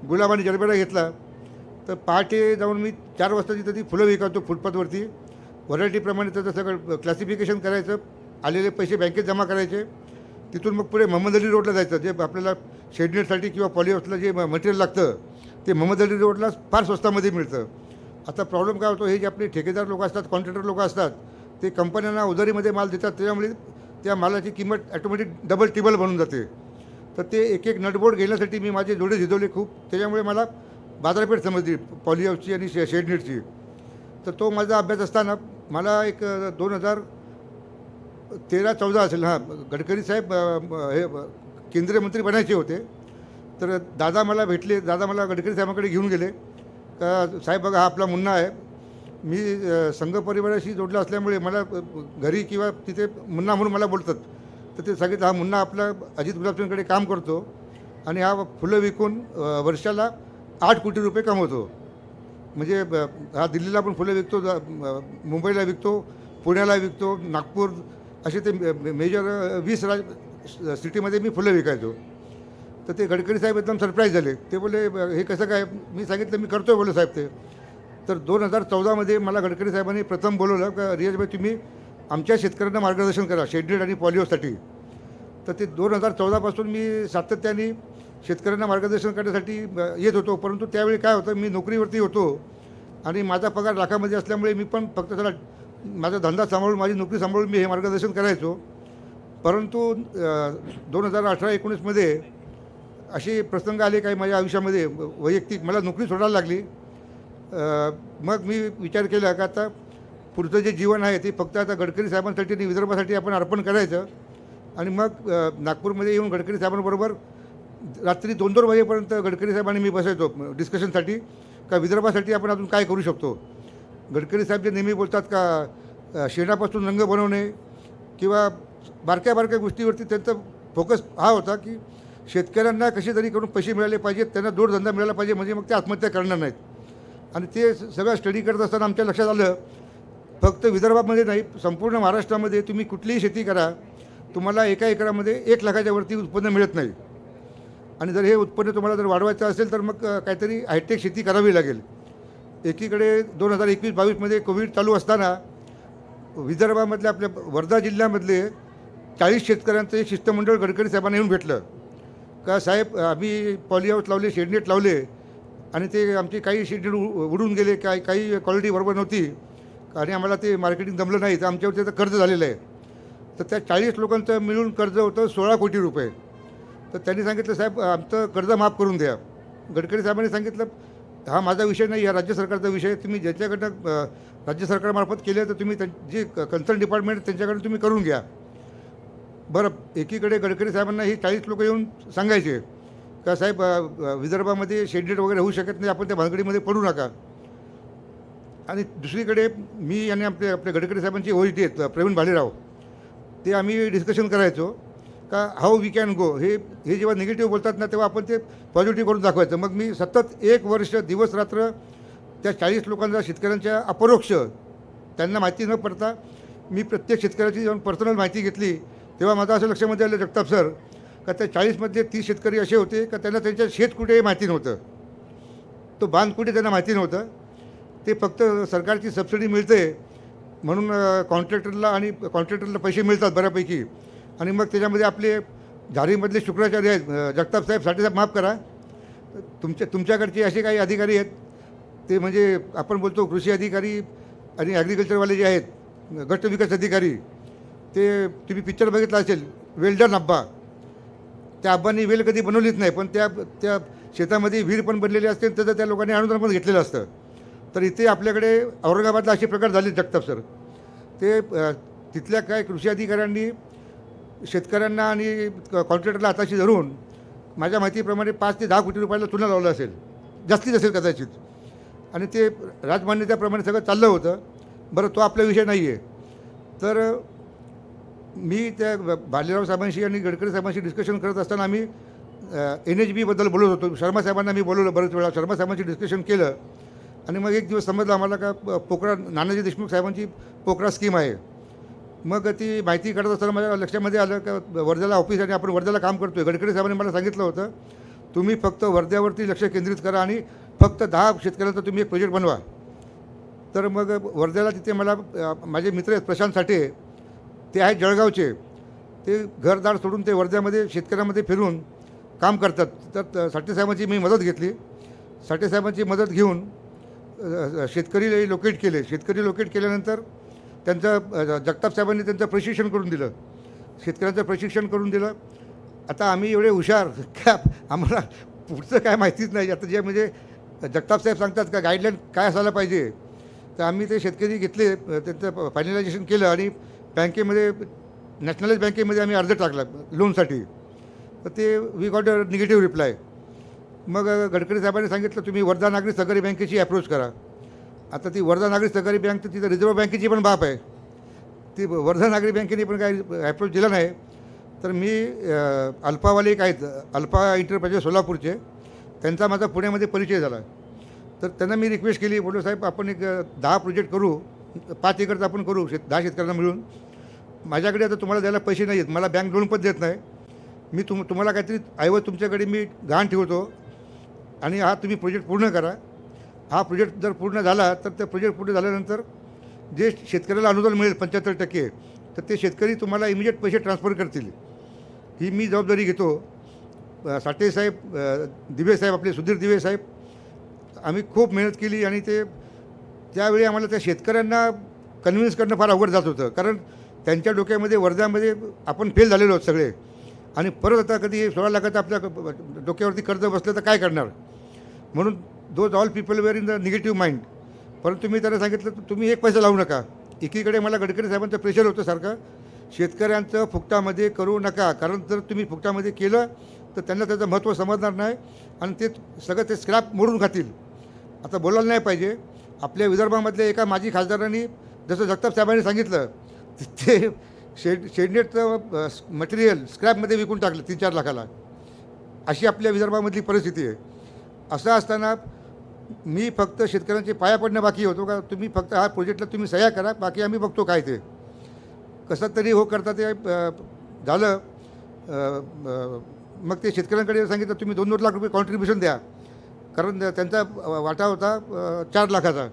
गुलाब आणि जरबेरा घेतला. तर पहाटे जाऊन मी 4 वाजता तिथं ती फुलं विकायचो फुटपाथवरती. व्हरायटीप्रमाणे त्याचं सगळं क्लासिफिकेशन करायचं, आलेले पैसे बँकेत जमा करायचे. तिथून मग पुढे मोहम्मद अली रोडला जायचं. जे आपल्याला शेडनेटसाठी किंवा पॉलिहाऊसला जे मटेरियल लागतं ते मोहम्मद अली रोडला फार स्वस्तामध्ये मिळतं. आता प्रॉब्लेम काय होतो, हे जे आपले ठेकेदार लोक असतात, कॉन्ट्रॅक्टर लोक असतात, ते कंपन्यांना उधारीमध्ये माल देतात. त्याच्यामुळे त्या मालाची किंमत ॲटोमॅटिक डबल टिबल बनून जाते. तर ते एक नटबोर्ड घेण्यासाठी मी माझे जोडे झिजवले खूप. त्याच्यामुळे मला बाजारपेठ समजली पॉलिहाऊसची आणि शेडनेटची. तर तो माझा अभ्यास असताना मला एक 2013-14 असेल, हां, गडकरी साहेब हे केंद्रीय मंत्री बनायचे होते. तर दादा मला भेटले. दादा मला गडकरी साहेबांकडे घेऊन गेले का साहेब बघा हा आपला मुन्ना आहे. मी संघ परिवाराशी जोडला असल्यामुळे मला घरी किंवा तिथे मुन्ना म्हणून मला बोलतात. तर ते सांगितलं हा मुन्ना आपला अजित गुलाबचंदकडे काम करतो आणि हा फुलं विकून वर्षाला 8 कोटी रुपये कमवतो. म्हणजे हा दिल्लीला पण फुलं विकतो, मुंबईला विकतो, पुण्याला विकतो, नागपूर, असे ते मेजर 20 सिटीमध्ये मी फुलं विकायचो. तर ते गडकरी साहेब एकदम सरप्राईज झाले. ते बोलले हे कसं काय? मी सांगितलं मी करतो आहे बोलले साहेब ते. तर 2014मध्ये मला गडकरी साहेबांनी प्रथम बोलवलं का रियाजभाई तुम्ही आमच्या शेतकऱ्यांना मार्गदर्शन करा शेडनेट आणि पॉलिओसाठी. तर ते 2014पासून मी सातत्याने शेतकऱ्यांना मार्गदर्शन करण्यासाठी येत होतो. परंतु त्यावेळी काय होतं, मी नोकरीवरती होतो आणि माझा पगार लाखामध्ये असल्यामुळे मी पण फक्त त्याला माझा धंदा सांभाळून माझी नोकरी सांभाळून मी हे मार्गदर्शन करायचो. परंतु 2018-19मध्ये असे प्रसंग आले काही माझ्या आयुष्यामध्ये वैयक्तिक, मला नोकरी सोडायला लागली. मग मी विचार केला का आता पुढचं जे जीवन आहे ते फक्त आता गडकरी साहेबांसाठी आणि विदर्भासाठी आपण अर्पण करायचं. आणि मग नागपूरमध्ये येऊन गडकरी साहेबांबरोबर रात्री 2-2 वाजेपर्यंत गडकरी साहेबांनी मी बसायचो डिस्कशनसाठी का विदर्भासाठी आपण अजून काय करू शकतो. गडकरी साहेब जे नेहमी बोलतात का शेणापासून रंग बनवणे किंवा बारक्या बारक्या गोष्टीवरती त्यांचा फोकस हा होता की शेतकऱ्यांना कसे तरी करून पैसे मिळाले पाहिजेत, त्यांना जोडधंदा मिळाला पाहिजे, म्हणजे मग ते आत्महत्या करणार नाहीत. आणि ते सगळं स्टडी करत असताना आमच्या लक्षात आलं फक्त विदर्भामध्ये नाही, संपूर्ण महाराष्ट्रामध्ये तुम्ही कुठलीही शेती करा, तुम्हाला एका एकरामध्ये 1 लाखाच्या वरती उत्पन्न मिळत नाही. आणि जर हे उत्पन्न तुम्हाला जर वाढवायचं असेल तर मग काहीतरी हायटेक शेती करावी लागेल. एकीकडे 2021-22मध्ये कोविड चालू असताना विदर्भामधल्या आपल्या वर्धा जिल्ह्यामधले 40 शेतकऱ्यांचं एक शिष्टमंडळ गडकरी साहेबांना येऊन भेटलं का साहेब आम्ही पॉली हाऊस लावले, शेडनेट लावले आणि ते आमचे काही शेडनेट उडून गेले, काही क्वालिटी बरोबर नव्हती आणि आम्हाला ते मार्केटिंग जमलं नाही, तर आमच्यावरती आता कर्ज झालेलं आहे. तर त्या 40 लोकांचं मिळून कर्ज होतं 16 कोटी रुपये. तर त्यांनी सांगितलं साहेब आमचं कर्ज माफ करून द्या. गडकरी साहेबांनी सांगितलं हा माझा विषय नाही, हा राज्य सरकारचा विषय आहे, तुम्ही ज्याच्याकडनं राज्य सरकारमार्फत केले तर तुम्ही जे कन्सर्न डिपार्टमेंट त्यांच्याकडे तुम्ही करून घ्या. बरं, एकीकडे गडकरी साहेबांना ही 40 लोक येऊन सांगायचे का साहेब विदर्भामध्ये शेडनेट वगैरे होऊ शकत नाही, आपण त्या भानगडीमध्ये पडू नका. आणि दुसरीकडे मी आणि आपले गडकरी साहेबांची OIT आहेत प्रवीण भालेराव, ते आम्ही डिस्कशन करायचो का हाऊ वी कॅन गो. हे जेव्हा निगेटिव्ह बोलतात ना तेव्हा आपण ते पॉझिटिव्ह करून दाखवायचं. मग मी सतत 1 वर्ष दिवस रात्र त्या 40 लोकांचा शेतकऱ्यांच्या अपरोक्ष त्यांना माहिती न पडता मी प्रत्येक शेतकऱ्याची जेव्हा पर्सनल माहिती घेतली तेव्हा माझं असं लक्षामध्ये आलं जगताप सर का त्या 40मधले 30 शेतकरी असे होते का त्यांना त्यांच्या शेत कुठे माहिती नव्हतं, तो बांध कुठे त्यांना माहिती नव्हतं. ते फक्त सरकारची सबसिडी मिळते म्हणून कॉन्ट्रॅक्टरला पैसे मिळतात बऱ्यापैकी. आणि मग त्याच्यामध्ये आपले झारीमधले शुक्राचार्य आहेत जगताप साहेब, साठे साहेब माफ करा, तुमच्याकडचे असे काही अधिकारी आहेत ते म्हणजे आपण बोलतो कृषी अधिकारी आणि ॲग्रिकल्चरवाले जे आहेत गट विकास अधिकारी, ते तुम्ही पिक्चर बघितला असेल वेल्डन अब्बा, त्या अब्बांनी वेल कधी बनवलीच नाही पण त्या शेतामध्ये विहीर पण बनलेली असते, त्याचं त्या लोकांनी अनुदान पण घेतलेलं असतं. तर इथे आपल्याकडे औरंगाबादला असे प्रकार झाले जगताप सर. ते तिथल्या काय कृषी अधिकाऱ्यांनी शेतकऱ्यांना आणि कॉन्ट्रॅक्टरला हाताशी धरून माझ्या माहितीप्रमाणे 5 ते 10 कोटी रुपयाला चुना लावलं असेल, जास्तीत असेल कदाचित. आणि ते राजमान्यतेप्रमाणे सगळं चाललं होतं. बरं, तो आपला विषय नाही आहे. तर मी त्या भालेराव साहेबांशी आणि गडकरी साहेबांशी डिस्कशन करत असताना आम्ही NHBबद्दल बोलत होतो. शर्मा साहेबांना मी बोलवलं बरेच वेळा, शर्मा साहेबांशी डिस्कशन केलं. आणि मग एक दिवस समजलं आम्हाला का पोकरा नानाजी देशमुख साहेबांची पोकरा स्कीम आहे. मग ती माहिती काढत असताना माझ्या लक्षामध्ये आलं का वर्ध्याला ऑफिस आणि आपण वर्ध्याला काम करतो आहे. गडकरी साहेबांनी मला सांगितलं होतं तुम्ही फक्त वर्ध्यावरती लक्ष केंद्रित करा आणि फक्त 10 शेतकऱ्यांचा तुम्ही एक प्रोजेक्ट बनवा. तर मग वर्ध्याला तिथे मला माझे मित्र आहेत प्रशांत साठे, ते आहेत जळगावचे, ते घरदार सोडून ते वर्ध्यामध्ये शेतकऱ्यांमध्ये फिरून काम करतात. तर साठे साहेबांची मी मदत घेतली. साठे साहेबांची मदत घेऊन शेतकरी लोकेट केले. शेतकरी लोकेट केल्यानंतर त्यांचं जगताप साहेबांनी त्यांचं प्रशिक्षण करून दिलं, शेतकऱ्यांचं प्रशिक्षण करून दिलं. आता आम्ही एवढे हुशार का आम्हाला पुढचं काय माहितीच नाही. आता जे म्हणजे जगताप साहेब सांगतात का गाईडलाईन काय असायला पाहिजे, तर आम्ही ते शेतकरी घेतले, त्यांचं फायनलायझेशन केलं आणि बँकेमध्ये नॅशनलाइज बँकेमध्ये आम्ही अर्ज टाकला लोनसाठी. तर ते we got a negative reply. मग गडकरी साहेबांनी सांगितलं तुम्ही वर्धा नागरी सहकारी बँकेची अप्रोच करा. आता ती वर्धा नागरी सहकारी बँक तर तिथं रिझर्व्ह बँकेची पण बाप आहे, ती वर्धा नागरी बँकेने पण काही अप्रोच दिला नाही. तर मी अल्पावाले एक आहेत अल्पा इंटरप्राइजेस सोलापूरचे, त्यांचा माझा पुण्यामध्ये परिचय झाला. तर त्यांना मी रिक्वेस्ट केली, बोललो साहेब आपण एक 10 प्रोजेक्ट करू, 5 एकरचं आपण करू 10 शेतकऱ्यांना मिळून. माझ्याकडे आता तुम्हाला द्यायला पैसे नाही आहेत, मला बँक लोन पण देत नाही, मी तुम्हाला काहीतरी ऐवज तुमच्याकडे मी गहाण ठेवतो आणि हा तुम्ही प्रोजेक्ट पूर्ण करा. हा प्रोजेक्ट जर पूर्ण झाला तर त्या प्रोजेक्ट पूर्ण झाल्यानंतर जे शेतकऱ्याला अनुदान मिळेल 75%, तर ते शेतकरी तुम्हाला इमिजिएट पैसे ट्रान्सफर करतील. ही मी जबाबदारी घेतो. साठे साहेब, दिवे साहेब, आपले सुधीर दिवे साहेब, आम्ही खूप मेहनत केली आणि त्यावेळी आम्हाला त्या शेतकऱ्यांना कन्व्हिन्स करणं फार अवघड जात होतं, कारण त्यांच्या डोक्यामध्ये वर्ध्यामध्ये आपण फेल झालेलो आहोत सगळे आणि परत आता कधी 16 लाखाचं आपल्या डोक्यावरती कर्ज बसलं तर काय करणार. म्हणून those all people were in the negative mind. परंतु मी त्यांना सांगितलं तुम्ही एक पैसा लावू नका. एकीकडे मला गडकरी साहेबांचं प्रेशर होतं सारखं, शेतकऱ्यांचं फुकटामध्ये करू नका, कारण जर तुम्ही फुकटामध्ये केलं तर त्यांना त्याचं महत्त्व समजणार नाही आणि ते सगळं ते स्क्रॅप मोडून खातील. आता बोलायला नाही पाहिजे. आपल्या विदर्भामधल्या एका माजी खासदारांनी जसं जगताप साहेबांनी सांगितलं ते शेडनेटचं मटेरियल स्क्रॅपमध्ये विकून टाकलं 3-4 लाखाला. अशी आपल्या विदर्भामधली परिस्थिती आहे. असं असताना मी फक्त शेतकऱ्यांचे पाया पडणं बाकी होतो का, तुम्ही फक्त हा प्रोजेक्टला तुम्ही सह्या करा, बाकी आम्ही बघतो काय ते कसं तरी हो करता. ते झालं. मग ते शेतकऱ्यांकडे सांगितलं तुम्ही 2-2 लाख रुपये कॉन्ट्रीब्युशन द्या, कारण त्यांचा वाटा होता 4 लाखाचा.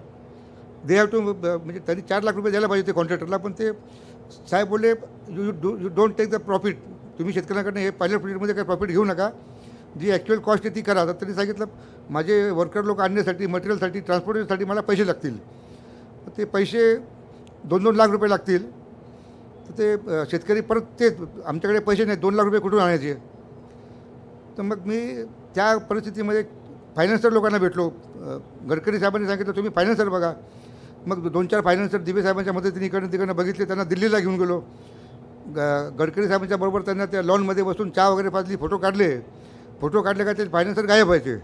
दे हॅव टू, म्हणजे त्यांनी 4 लाख रुपये द्यायला पाहिजे ते कॉन्ट्रॅक्टरला, पण ते साहेब बोलले you don't take the profit. तुम्ही शेतकऱ्यांकडनं हे पायलट प्रोजेक्टमध्ये काही प्रॉफिट घेऊ नका, जी ॲक्च्युअल कॉस्ट आहे ती करा. तर त्यांनी सांगितलं माझे वर्कर लोक आणण्यासाठी, मटेरियलसाठी, ट्रान्सपोर्टेशनसाठी मला पैसे लागतील. ते पैसे 2-2 लाख रुपये लागतील. तर ते शेतकरी परत ते आमच्याकडे पैसे नाही, 2 लाख रुपये कुठून आणायचे. तर मग मी त्या परिस्थितीमध्ये फायनान्सर लोकांना भेटलो. गडकरी साहेबांनी सांगितलं तुम्ही फायनान्सर बघा. मग 2-4 फायनान्सर दिवे साहेबांच्या मदतीने इकडनं तिकडनं बघितले, त्यांना दिल्लीला घेऊन गेलो. गडकरी साहेबांच्या बरोबर त्यांना त्या लॉनमध्ये बसून चहा वगैरे पाजली, फोटो काढले का ते फायनान्सर गायब व्हायचे,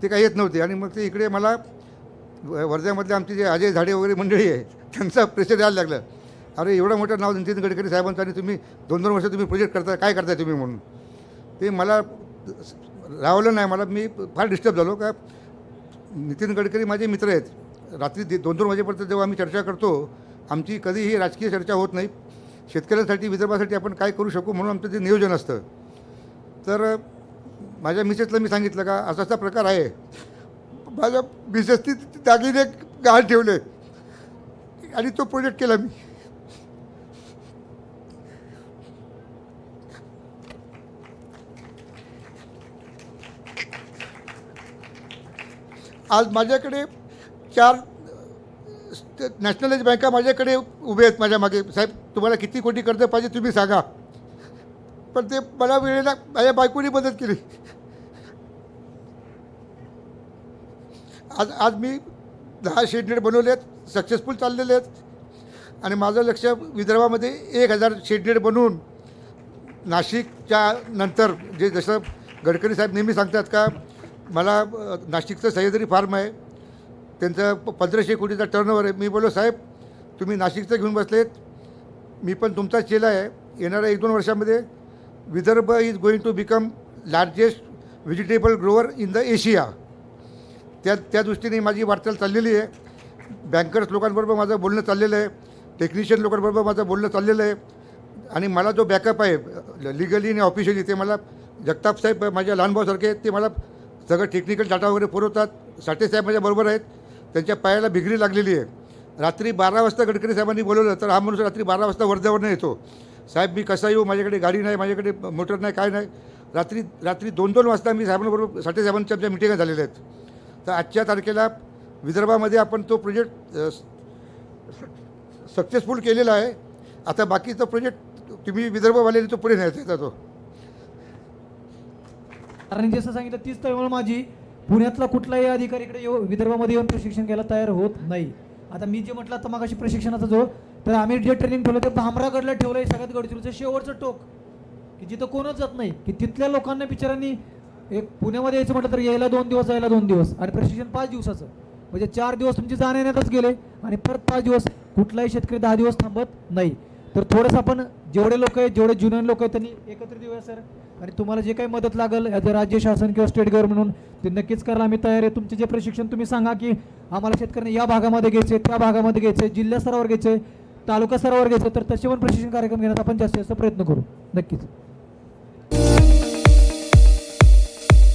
ते काही येत नव्हते. आणि मग ते इकडे मला वर्ध्यामधले आमचे जे अजय झाडे वगैरे मंडळी आहे त्यांचा प्रेशर यायला लागलं. अरे एवढं मोठं नाव नितीन गडकरी साहेबांचं आणि तुम्ही 2-2 वर्ष तुम्ही प्रोजेक्ट करता, काय करताय तुम्ही म्हणून. ते मला रावलं नाही. मी फार डिस्टर्ब झालो का नितीन गडकरी माझे मित्र आहेत. रात्री 2-2 वाजेपर्यंत जेव्हा आम्ही चर्चा करतो, आमची कधीही राजकीय चर्चा होत नाही. शेतकऱ्यांसाठी, विदर्भासाठी आपण काय करू शकू म्हणून आमचं जे नियोजन असतं. तर माझ्या मिसेसला मी सांगितलं का असा असा प्रकार आहे. माझ्या मिसेसनी दागिने गहाण ठेवले आणि तो प्रोजेक्ट केला मी. आज माझ्याकडे 4 नॅशनलाइज बँका माझ्याकडे उभे आहेत माझ्या मागे. साहेब तुम्हाला किती कोटी कर्ज पाहिजे तुम्ही सांगा. पण ते मला वेळेला माझ्या बायकोनी मदत केली. आज मी 10 शेडनेट बनवले आहेत, सक्सेसफुल चाललेले आहेत. आणि माझं लक्ष विदर्भामध्ये 1000 शेडनेट बनवून नाशिकच्या नंतर, जे जसं गडकरी साहेब नेहमी सांगतात का मला नाशिकचं सह्याद्री फार्म आहे, त्यांचं 1500 कोटीचा टर्नओव्हर आहे. मी बोललो साहेब तुम्ही नाशिकचं घेऊन बसलेत, मी पण तुमचा चेला आहे. येणाऱ्या 1-2 वर्षामध्ये Vidarbha is going to become largest vegetable grower in the Asia. त्या दृष्टीने माझी वाटचाल चाललेली आहे. बँकर्स लोकांबरोबर माझं बोलणं चाललेलं आहे, टेक्निशियन लोकांबरोबर माझं बोलणं चाललेलं आहे. आणि मला जो बॅकअप आहे लिगली आणि ऑफिशियली, ते मला जगताप साहेब माझ्या लहान भाऊसारखे आहेत. ते मला सगळं टेक्निकल डाटा वगैरे पुरवतात. साठे साहेब माझ्या बरोबर आहेत, त्यांच्या पायाला भिगरी लागलेली आहे. रात्री 12 वाजता गडकरी साहेबांनी बोलवलं तर हा माणूस रात्री 12 वाजता वर्ध्यावरनं येतो. साहेब मी कसा येऊ, माझ्याकडे गाडी नाही, माझ्याकडे मोटर नाही, काय नाही. रात्री 2-2 वाजता मी साहेबांबरोबर साठे साहेबांच्या आमच्या मिटिंगा झालेल्या आहेत. तर आजच्या तारखेला विदर्भामध्ये आपण तो प्रोजेक्ट सक्सेसफुल केलेला आहे. आता बाकीचा प्रोजेक्ट तुम्ही विदर्भवाल्याने तो पुढे न्यायचा आहे तो. कारण जसं सांगितलं तीच तळमळ माझी. पुण्यातला कुठलाही अधिकारी इकडे विदर्भामध्ये येऊन प्रशिक्षण घ्यायला तयार होत नाही. आता मी जे म्हटलं तर मगाशी प्रशिक्षणाचा जो, तर आम्ही जे ट्रेनिंग ठेवलं ते भामरागडला ठेवलं आहे, सगळ्यात गडचिरोलीचं शेवटचं टोक, की जिथं कोणच जात नाही. की तिथल्या लोकांना बिचारांनी एक पुण्यामध्ये यायचं म्हटलं तर यायला 2 दिवस, जायला 2 दिवस, आणि प्रशिक्षण 5 दिवसाचं, म्हणजे 4 दिवस तुमचे जाण्यातच गेले आणि परत 5 दिवस. कुठलाही शेतकरी 10 दिवस थांबत नाही. तर थोडंसं आपण जेवढे लोक आहेत, जेवढे ज्युनियर लोक आहेत त्यांनी एकत्रित येऊया सर. आणि तुम्हाला जे काही मदत लागेल ॲज अ राज्य शासन किंवा स्टेट गव्हर्नमेंट म्हणून ते नक्कीच करायला आम्ही तयार आहे. तुमचे जे प्रशिक्षण तुम्ही सांगा की आम्हाला शेतकऱ्यांना या भागामध्ये घ्यायचे, त्या भागामध्ये घ्यायचे, जिल्हा स्तरावर घ्यायचे, तालुका स्तरावर घ्यायचं, तर तसे पण प्रशिक्षण कार्यक्रम घेण्याचा आपण जास्तीत जास्त प्रयत्न करू नक्कीच.